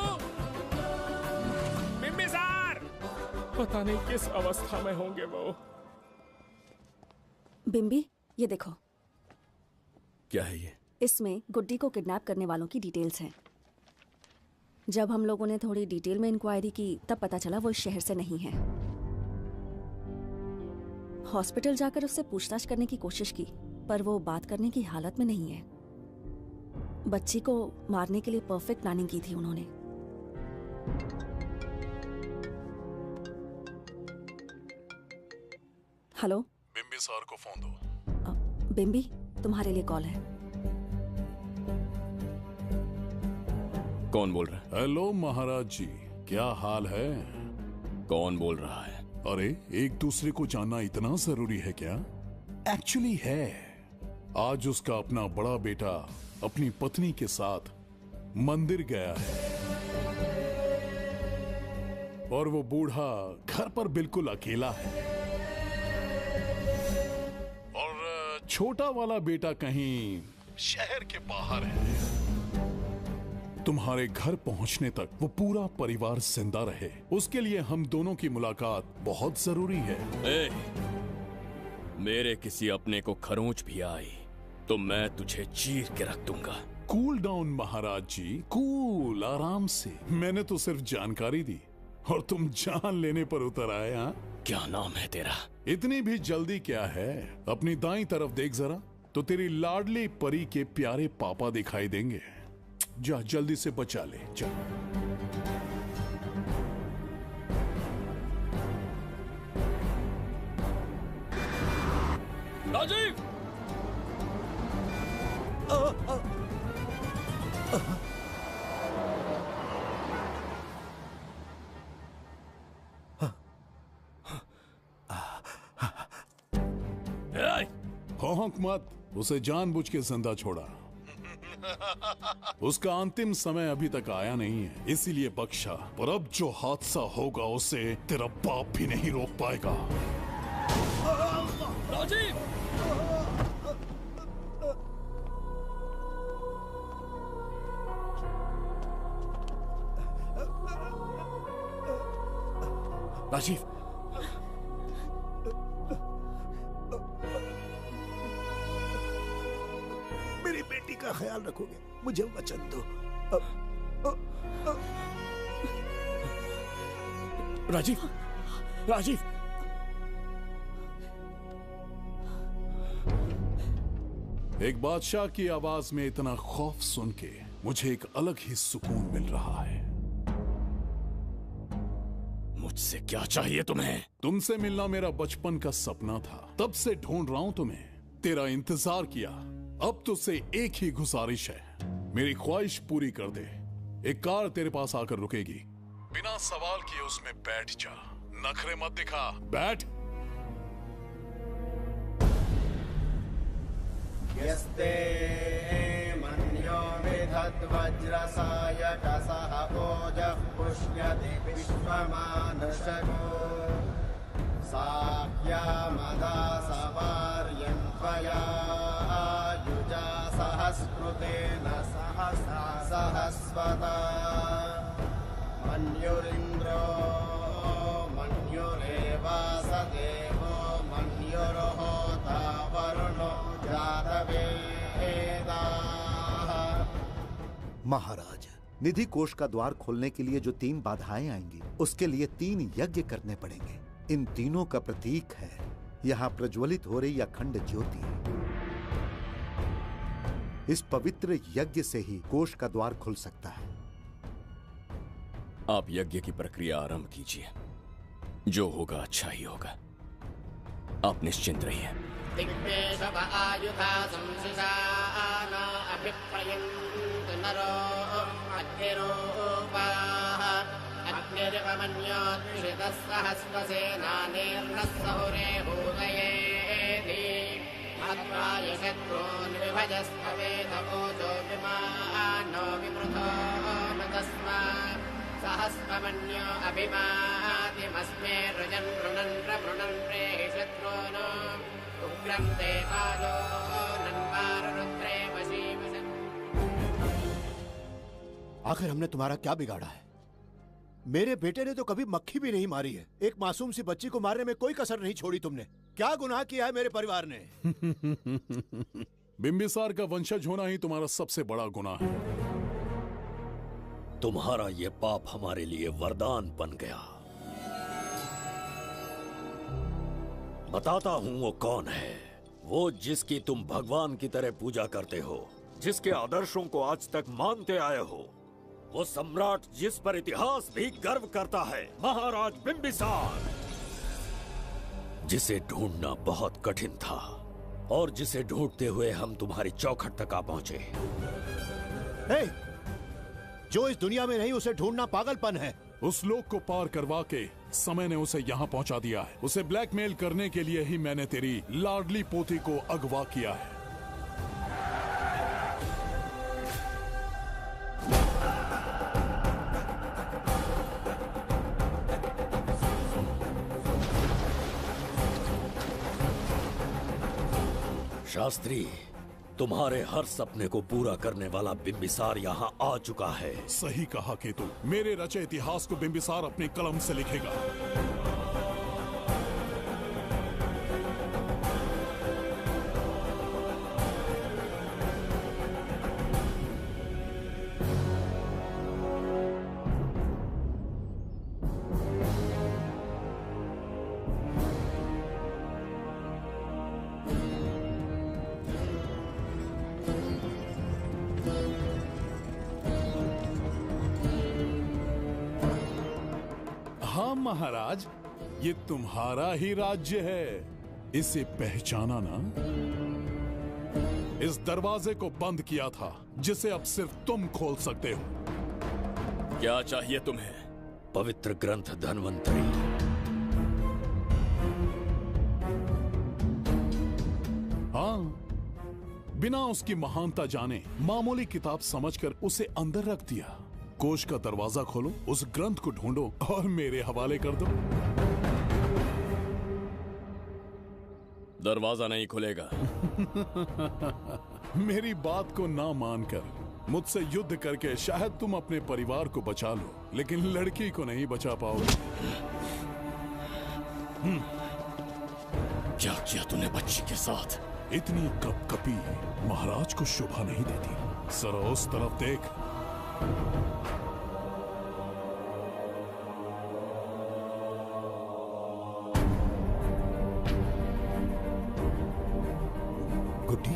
बिंबिसार, पता नहीं किस अवस्था में होंगे वो। बिंबी, ये देखो। क्या है ये? इसमें गुड्डी को किडनैप करने वालों की डिटेल्स हैं। जब हम लोगों ने थोड़ी डिटेल में इंक्वायरी की तब पता चला वो इस शहर से नहीं है। हॉस्पिटल जाकर उससे पूछताछ करने की कोशिश की पर वो बात करने की हालत में नहीं है। बच्ची को मारने के लिए परफेक्ट प्लानिंग की थी उन्होंने। हेलो, बिंबिसार को फोन दो। बिंबी, तुम्हारे लिए कॉल है। कौन बोल रहा है? हेलो महाराज जी, क्या हाल है? कौन बोल रहा है? अरे, एक दूसरे को जानना इतना जरूरी है क्या? एक्चुअली है। आज उसका अपना बड़ा बेटा अपनी पत्नी के साथ मंदिर गया है और वो बूढ़ा घर पर बिल्कुल अकेला है और छोटा वाला बेटा कहीं शहर के बाहर है। तुम्हारे घर पहुंचने तक वो पूरा परिवार जिंदा रहे, उसके लिए हम दोनों की मुलाकात बहुत जरूरी है। मेरे किसी अपने को खरोंच भी आई तो मैं तुझे चीर के रख दूंगा। कूल डाउन महाराज जी, कूल, आराम से। मैंने तो सिर्फ जानकारी दी और तुम जान लेने पर उतर आए। हाँ, क्या नाम है तेरा? इतनी भी जल्दी क्या है? अपनी दाईं तरफ देख जरा, तो तेरी लाडली परी के प्यारे पापा दिखाई देंगे। जा, जल्दी से बचा ले, जा। राजीव! भौंक मत, उसे जानबूझ के जिंदा छोड़ा। उसका अंतिम समय अभी तक आया नहीं है, इसीलिए बख्शा। पर अब जो हादसा होगा उसे तेरा बाप भी नहीं रोक पाएगा। राजीव! राजीव, मेरी बेटी का ख्याल रखोगे? मुझे वचन दो। राजीव! राजीव! एक बादशाह की आवाज में इतना खौफ सुन के मुझे एक अलग ही सुकून मिल रहा है। मुझसे क्या चाहिए तुम्हें? तुमसे मिलना मेरा बचपन का सपना था, तब से ढूंढ रहा हूं तुम्हें। तेरा इंतजार किया, अब तुझसे एक ही गुजारिश है, मेरी ख्वाहिश पूरी कर दे। एक कार तेरे पास आकर रुकेगी, बिना सवाल किए उसमें बैठ जा, नखरे मत दिखा, बैठ। यस्ते मन्यो विधद्वज्रसायकसः ओजः पुष्यति विश्वमानुषगो साह्यामदा सवार्यं त्वया युजा सहस्कृतेन सहसा सहस्वता मन्युरिन्द्रो मन्युरेवास देवो मन्युर्होता वरुणो महाराज, निधि कोष का द्वार खोलने के लिए जो 3 बाधाएं आएंगी, उसके लिए 3 यज्ञ करने पड़ेंगे। इन तीनों का प्रतीक है यहाँ प्रज्वलित हो रही अखंड ज्योति। इस पवित्र यज्ञ से ही कोष का द्वार खुल सकता है। आप यज्ञ की प्रक्रिया आरंभ कीजिए, जो होगा अच्छा ही होगा। आप निश्चिंत रहिए। दिग्वेशव आयुधा संशिशाना अभिप्रयन्त नरो अग्निरूपाः अग्निर्वमन्योत्क्षितः सहस्रसेनानेर्नः सहुरे भूतयेति मत्वाय शत्रून् विभजस्तवेदवोचो विमानो विमृतो न तस्मात् सहस्रमन्यो अभिमातिमस्मे रुजन् रुणन् प्रवृणन् प्रेहि शत्रून् उग्रं ते कालो नन्वारुद्रे वशीवसन्। आखिर हमने तुम्हारा क्या बिगाड़ा है? मेरे बेटे ने तो कभी मक्खी भी नहीं मारी है। एक मासूम सी बच्ची को मारने में कोई कसर नहीं छोड़ी तुमने। क्या गुनाह किया है मेरे परिवार ने? बिंबिसार का वंशज होना ही तुम्हारा सबसे बड़ा गुनाह है। तुम्हारा ये पाप हमारे लिए वरदान बन गया। बताता हूं वो कौन है। वो जिसकी तुम भगवान की तरह पूजा करते हो, जिसके आदर्शों को आज तक मानते आए हो, वो सम्राट जिस पर इतिहास भी गर्व करता है, महाराज बिंबिसार, जिसे ढूंढना बहुत कठिन था और जिसे ढूंढते हुए हम तुम्हारी चौखट तक आ पहुंचे। जो इस दुनिया में नहीं उसे ढूंढना पागलपन है। उस लोक को पार करवा के समय ने उसे यहाँ पहुँचा दिया है। उसे ब्लैकमेल करने के लिए ही मैंने तेरी लाडली पोती को अगवा किया है। शास्त्री, तुम्हारे हर सपने को पूरा करने वाला बिंबिसार यहाँ आ चुका है। सही कहा केतु, मेरे रचे इतिहास को बिंबिसार अपनी कलम से लिखेगा। हाँ महाराज, ये तुम्हारा ही राज्य है, इसे पहचाना ना। इस दरवाजे को बंद किया था जिसे अब सिर्फ तुम खोल सकते हो। क्या चाहिए तुम्हें? पवित्र ग्रंथ धन्वंतरी। हाँ, बिना उसकी महानता जाने मामूली किताब समझकर उसे अंदर रख दिया। कोष का दरवाजा खोलो, उस ग्रंथ को ढूंढो और मेरे हवाले कर दो। दरवाजा नहीं खुलेगा। मेरी बात को ना मानकर मुझसे युद्ध करके शायद तुम अपने परिवार को बचा लो, लेकिन लड़की को नहीं बचा पाओगे। क्या किया तूने बच्ची के साथ? इतनी कपकपी महाराज को शोभा नहीं देती। जरा उस तरफ देख। गुड्डी,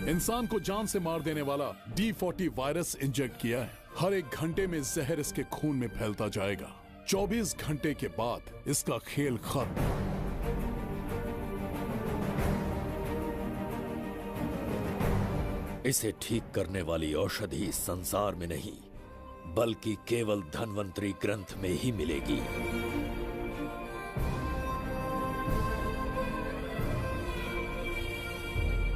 इंसान को जान से मार देने वाला D40 वायरस इंजेक्ट किया है। हर एक घंटे में जहर इसके खून में फैलता जाएगा। 24 घंटे के बाद इसका खेल खत्म। इसे ठीक करने वाली औषधि इस संसार में नहीं, बल्कि केवल धन्वंतरी ग्रंथ में ही मिलेगी।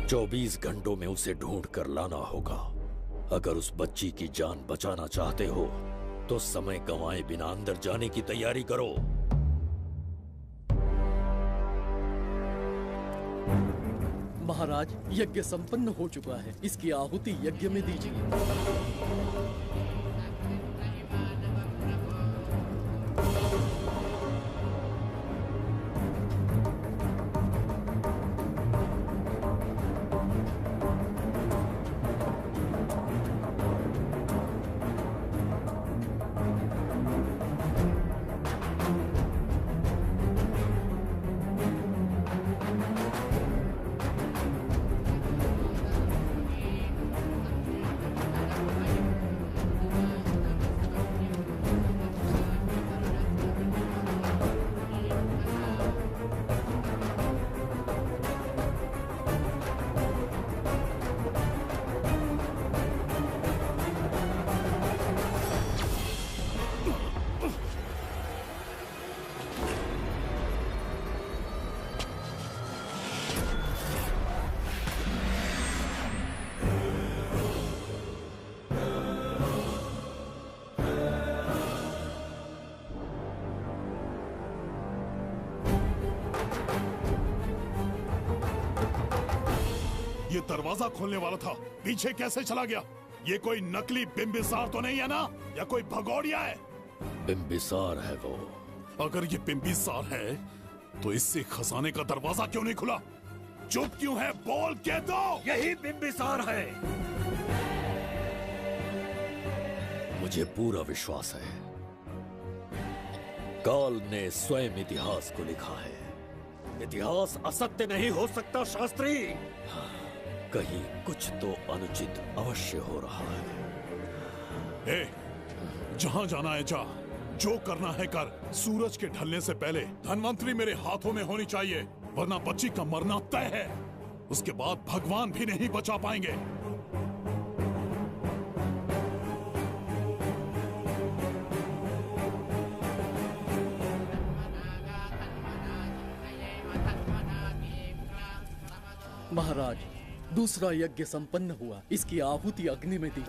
चौबीस घंटों में उसे ढूंढ कर लाना होगा। अगर उस बच्ची की जान बचाना चाहते हो तो समय गंवाए बिना अंदर जाने की तैयारी करो। महाराज, यज्ञ संपन्न हो चुका है, इसकी आहुति यज्ञ में दीजिए। ये दरवाजा खोलने वाला था, पीछे कैसे चला गया? ये कोई नकली बिंबिसार तो नहीं है ना, या कोई भगोड़िया है? बिंबिसार है वो। अगर ये बिंबिसार है तो इससे खजाने का दरवाजा क्यों नहीं खुला? चुप क्यों है? बोल के दो। यही बिंबिसार है। मुझे पूरा विश्वास है, काल ने स्वयं इतिहास को लिखा है। इतिहास असत्य नहीं हो सकता शास्त्री। कहीं कुछ तो अनुचित अवश्य हो रहा है। ए, जहां जाना है जा, जो करना है कर। सूरज के ढलने से पहले धनवंतरी मेरे हाथों में होनी चाहिए, वरना बच्ची का मरना तय है। उसके बाद भगवान भी नहीं बचा पाएंगे। महाराज, दूसरा यज्ञ संपन्न हुआ, इसकी आहुति अग्नि में दी।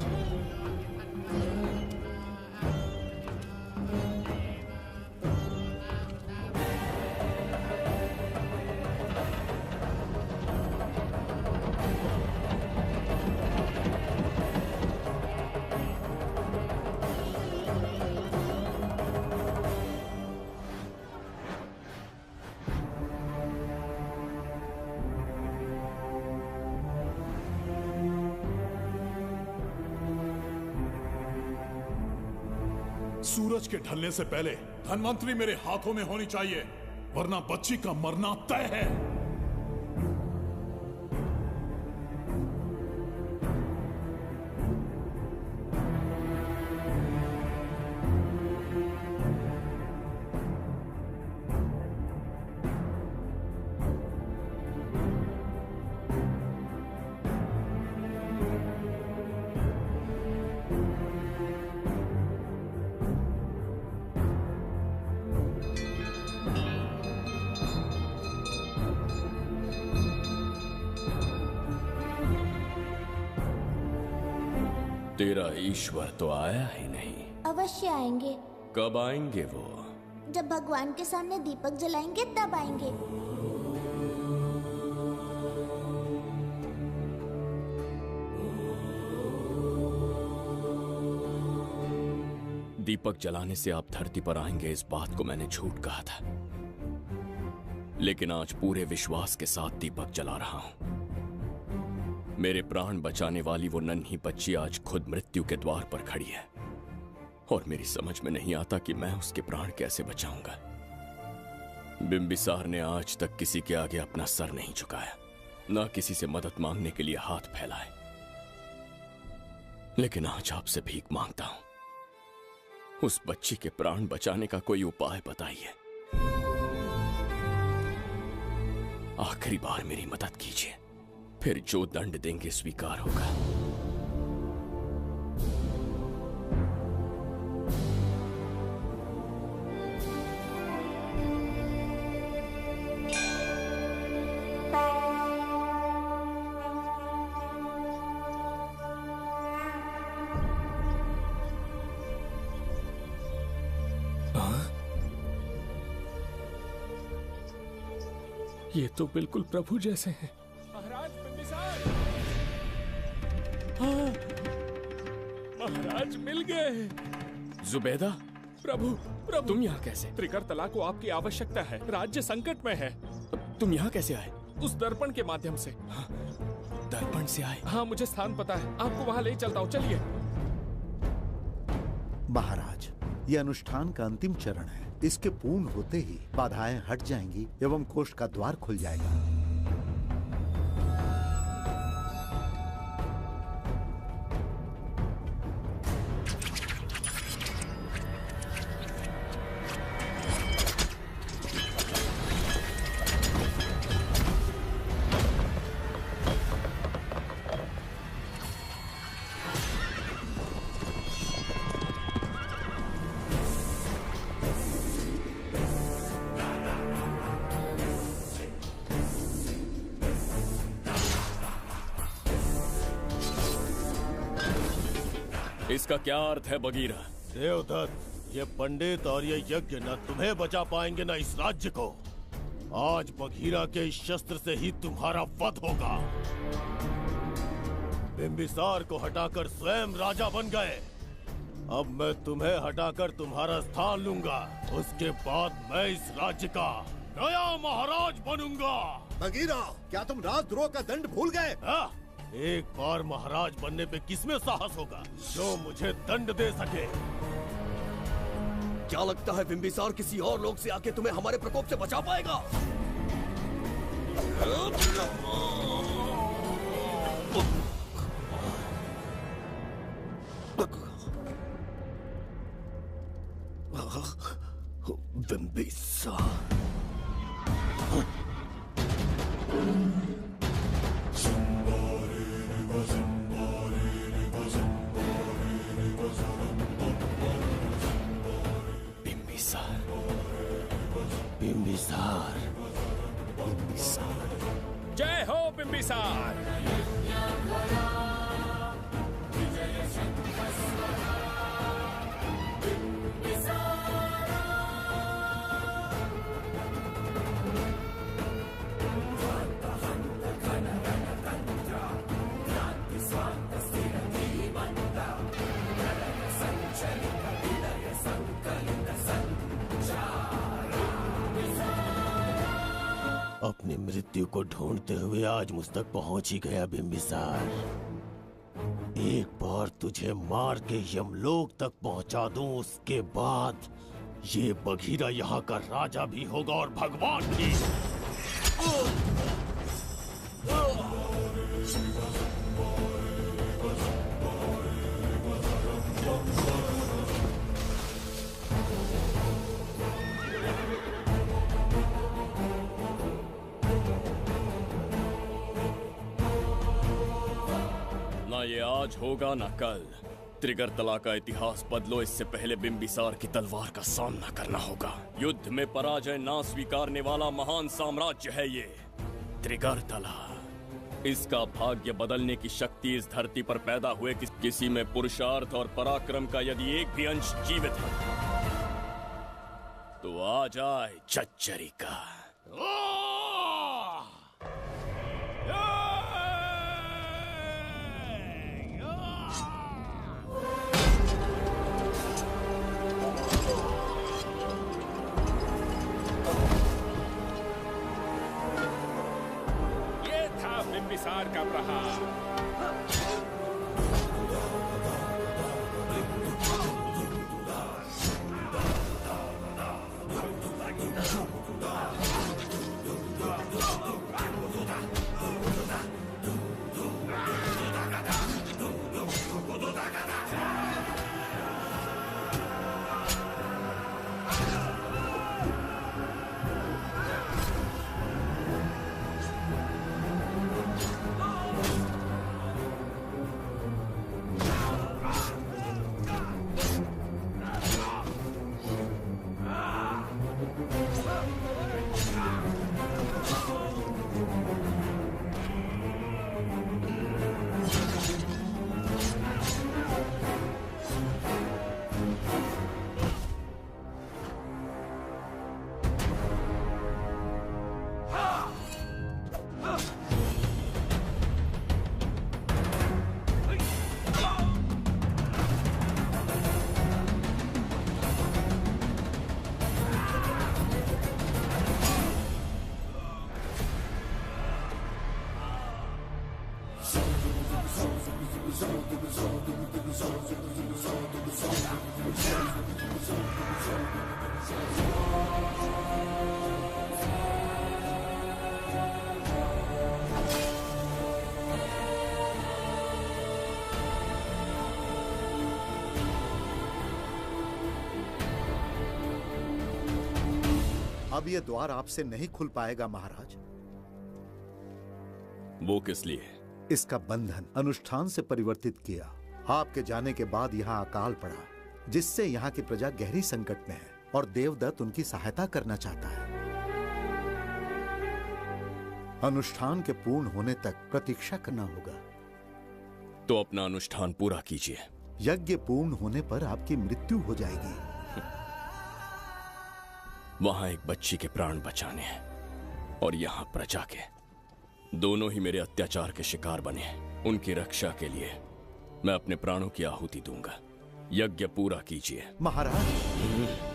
सूरज के ढलने से पहले धनवंतरी मेरे हाथों में होनी चाहिए, वरना बच्ची का मरना तय है। तेरा ईश्वर तो आया ही नहीं। अवश्य आएंगे। कब आएंगे वो? जब भगवान के सामने दीपक जलाएंगे तब आएंगे। दीपक जलाने से आप धरती पर आएंगे, इस बात को मैंने झूठ कहा था, लेकिन आज पूरे विश्वास के साथ दीपक जला रहा हूं। मेरे प्राण बचाने वाली वो नन्ही बच्ची आज खुद मृत्यु के द्वार पर खड़ी है, और मेरी समझ में नहीं आता कि मैं उसके प्राण कैसे बचाऊंगा। बिंबिसार ने आज तक किसी के आगे अपना सर नहीं झुकाया, ना किसी से मदद मांगने के लिए हाथ फैलाए, लेकिन आज आपसे भीख मांगता हूं। उस बच्ची के प्राण बचाने का कोई उपाय बताइए। आखिरी बार मेरी मदद कीजिए, फिर जो दंड देंगे स्वीकार होगा। ये तो बिल्कुल प्रभु जैसे हैं। महाराज बिंबिसार! हाँ, महाराज मिल गए। जुबैदा, प्रभु तुम यहाँ कैसे? त्रिकरतला को आपकी आवश्यकता है, राज्य संकट में है। तुम यहाँ कैसे आए? उस दर्पण के माध्यम से। हाँ, दर्पण से आए? हाँ, मुझे स्थान पता है, आपको वहाँ ले चलता हूँ, चलिए। महाराज, ये अनुष्ठान का अंतिम चरण है। इसके पूर्ण होते ही बाधाएं हट जाएंगी एवं कोष का द्वार खुल जाएगा। इसका क्या अर्थ है बगीरा? देवदत्त, ये पंडित और ये यज्ञ न तुम्हें बचा पाएंगे न इस राज्य को। आज बगीरा के इस शस्त्र से ही तुम्हारा वध होगा। बिंबिसार को हटाकर स्वयं राजा बन गए, अब मैं तुम्हें हटाकर तुम्हारा स्थान लूंगा। उसके बाद मैं इस राज्य का नया महाराज बनूंगा। बगीरा, क्या तुम राजद्रोह का दंड भूल गए? एक बार महाराज बनने पे किसमें साहस होगा जो मुझे दंड दे सके? क्या लगता है बिंबिसार किसी और लोग से आके तुम्हें हमारे प्रकोप से बचा पाएगा? बिंबिसार। अपनी मृत्यु को ढूंढते हुए आज मुझ तक पहुंच ही गया बिंबिसार। एक बार तुझे मार के यमलोक तक पहुंचा दूं, उसके बाद ये बघीरा यहाँ का राजा भी होगा और भगवान भी। ना ये आज होगा ना कल। त्रिगर्तला का इतिहास बदलो, इससे पहले बिंबिसार की तलवार का सामना करना होगा। युद्ध में पराजय ना स्वीकारने वाला महान साम्राज्य है ये त्रिगर्तला। इसका भाग्य बदलने की शक्ति इस धरती पर पैदा हुए किसी में पुरुषार्थ और पराक्रम का यदि एक भी अंश जीवित है तो आ जाए चच्चरी का। बिंबिसार का प्रहार। अब ये द्वार आपसे नहीं खुल पाएगा महाराज। वो किस लिए? इसका बंधन अनुष्ठान से परिवर्तित किया। आपके जाने के बाद यहाँ अकाल पड़ा, जिससे यहाँ की प्रजा गहरी संकट में है और देवदत्त उनकी सहायता करना चाहता है। अनुष्ठान के पूर्ण होने तक प्रतीक्षा करना होगा। तो अपना अनुष्ठान पूरा कीजिए। यज्ञ पूर्ण होने पर आपकी मृत्यु हो जाएगी। वहां एक बच्ची के प्राण बचाने हैं और यहाँ प्रजा के, दोनों ही मेरे अत्याचार के शिकार बने। उनकी रक्षा के लिए मैं अपने प्राणों की आहुति दूंगा। यज्ञ पूरा कीजिए महाराज।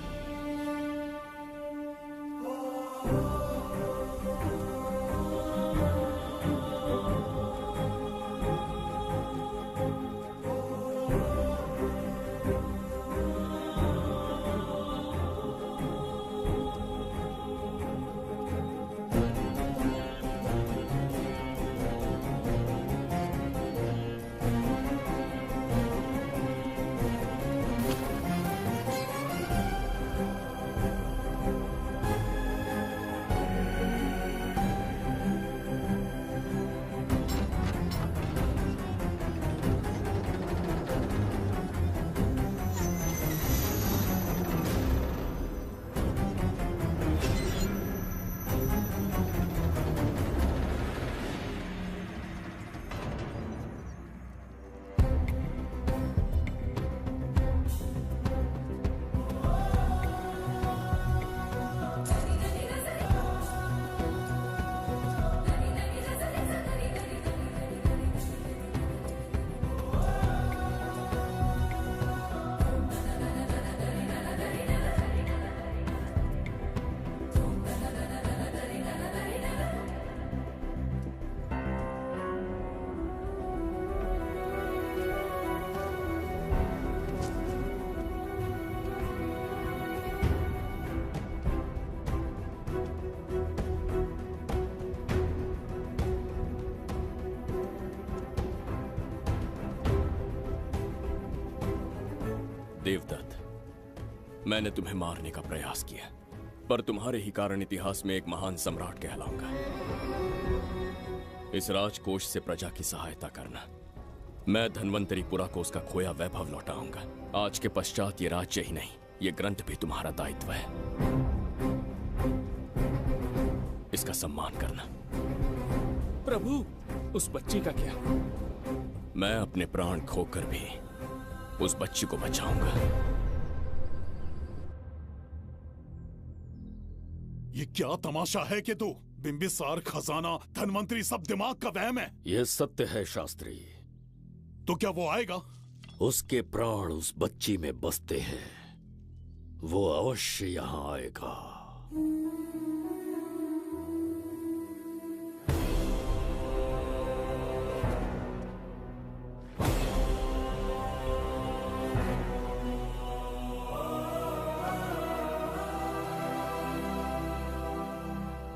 देवदत्त, मैंने तुम्हें मारने का प्रयास किया, पर तुम्हारे ही कारण इतिहास में एक महान सम्राट कहलाऊंगा। इस राजकोष से प्रजा की सहायता करना। मैं धन्वंतरीपुरा को उसका खोया वैभव लौटाऊंगा। आज के पश्चात ये राज्य ही नहीं, ये ग्रंथ भी तुम्हारा दायित्व है। इसका सम्मान करना। प्रभु, उस बच्ची का क्या? मैं अपने प्राण खोकर भी उस बच्ची को बचाऊंगा। ये क्या तमाशा है कि तू बिंबिसार, खजाना, धनवंतरी सब दिमाग का वहम है? यह सत्य है शास्त्री। तो क्या वो आएगा? उसके प्राण उस बच्ची में बसते हैं, वो अवश्य यहाँ आएगा।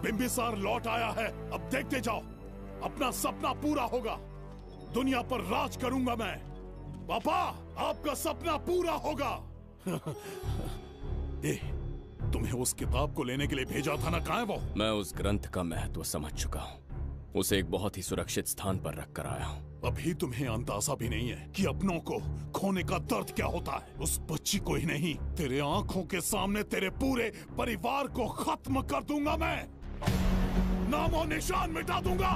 बिंबिसार लौट आया है, अब देखते जाओ, अपना सपना पूरा होगा। दुनिया पर राज करूंगा मैं। पापा, आपका सपना पूरा होगा। तुम्हें उस किताब को लेने के लिए भेजा था ना, कहाँ है वो? मैं उस ग्रंथ का महत्व समझ चुका हूँ। उसे एक बहुत ही सुरक्षित स्थान पर रख कर आया हूँ। अभी तुम्हें अंदाजा भी नहीं है कि अपनों को खोने का दर्द क्या होता है। उस बच्ची को ही नहीं, तेरे आंखों के सामने तेरे पूरे परिवार को खत्म कर दूंगा मैं। नामो निशान मिटा दूंगा।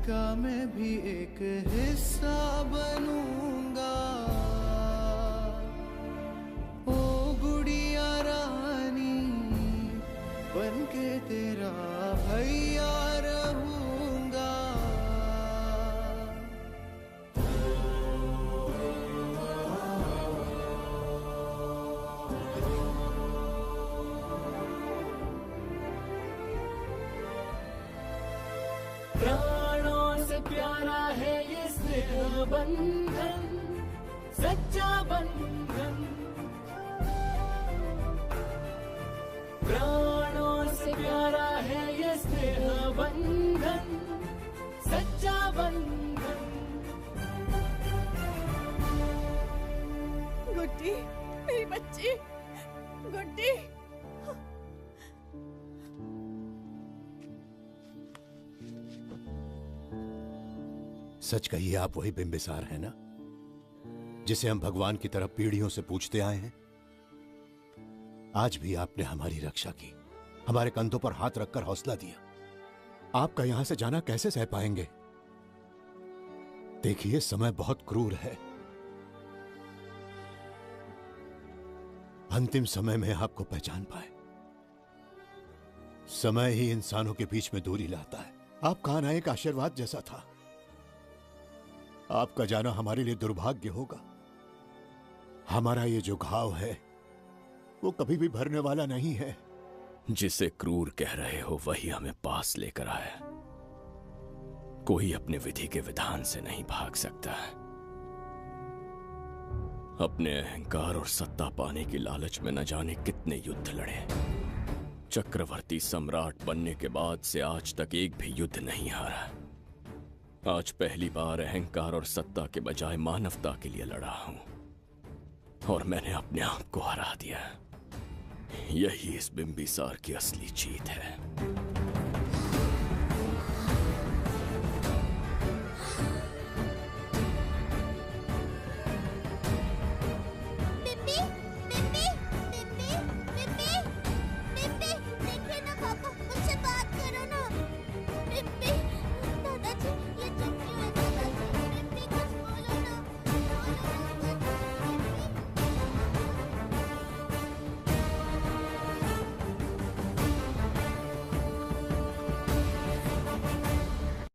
का मैं भी एक हिस्सा बनूंगा। प्यारा है ये स्नेह बंधन, सच्चा बंधन। प्राणों से प्यारा है ये स्नेह बंधन, सच्चा बंधन। गुड्डी, मेरी बच्ची, गुड्डी। सच कहिए, आप वही बिंबिसार है ना, जिसे हम भगवान की तरफ पीढ़ियों से पूछते आए हैं? आज भी आपने हमारी रक्षा की, हमारे कंधों पर हाथ रखकर हौसला दिया। आपका यहां से जाना कैसे सह पाएंगे? देखिए, समय बहुत क्रूर है। अंतिम समय में आपको पहचान पाए। समय ही इंसानों के बीच में दूरी लाता है। आपका आना एक आशीर्वाद जैसा था। आपका जाना हमारे लिए दुर्भाग्य होगा। हमारा ये जो घाव है वो कभी भी भरने वाला नहीं है। जिसे क्रूर कह रहे हो वही हमें पास लेकर आया। कोई अपने विधि के विधान से नहीं भाग सकता है। अपने अहंकार और सत्ता पाने की लालच में न जाने कितने युद्ध लड़े। चक्रवर्ती सम्राट बनने के बाद से आज तक एक भी युद्ध नहीं हारा। आज पहली बार अहंकार और सत्ता के बजाय मानवता के लिए लड़ा हूं, और मैंने अपने आप को हरा दिया। यही इस बिंबिसार की असली जीत है।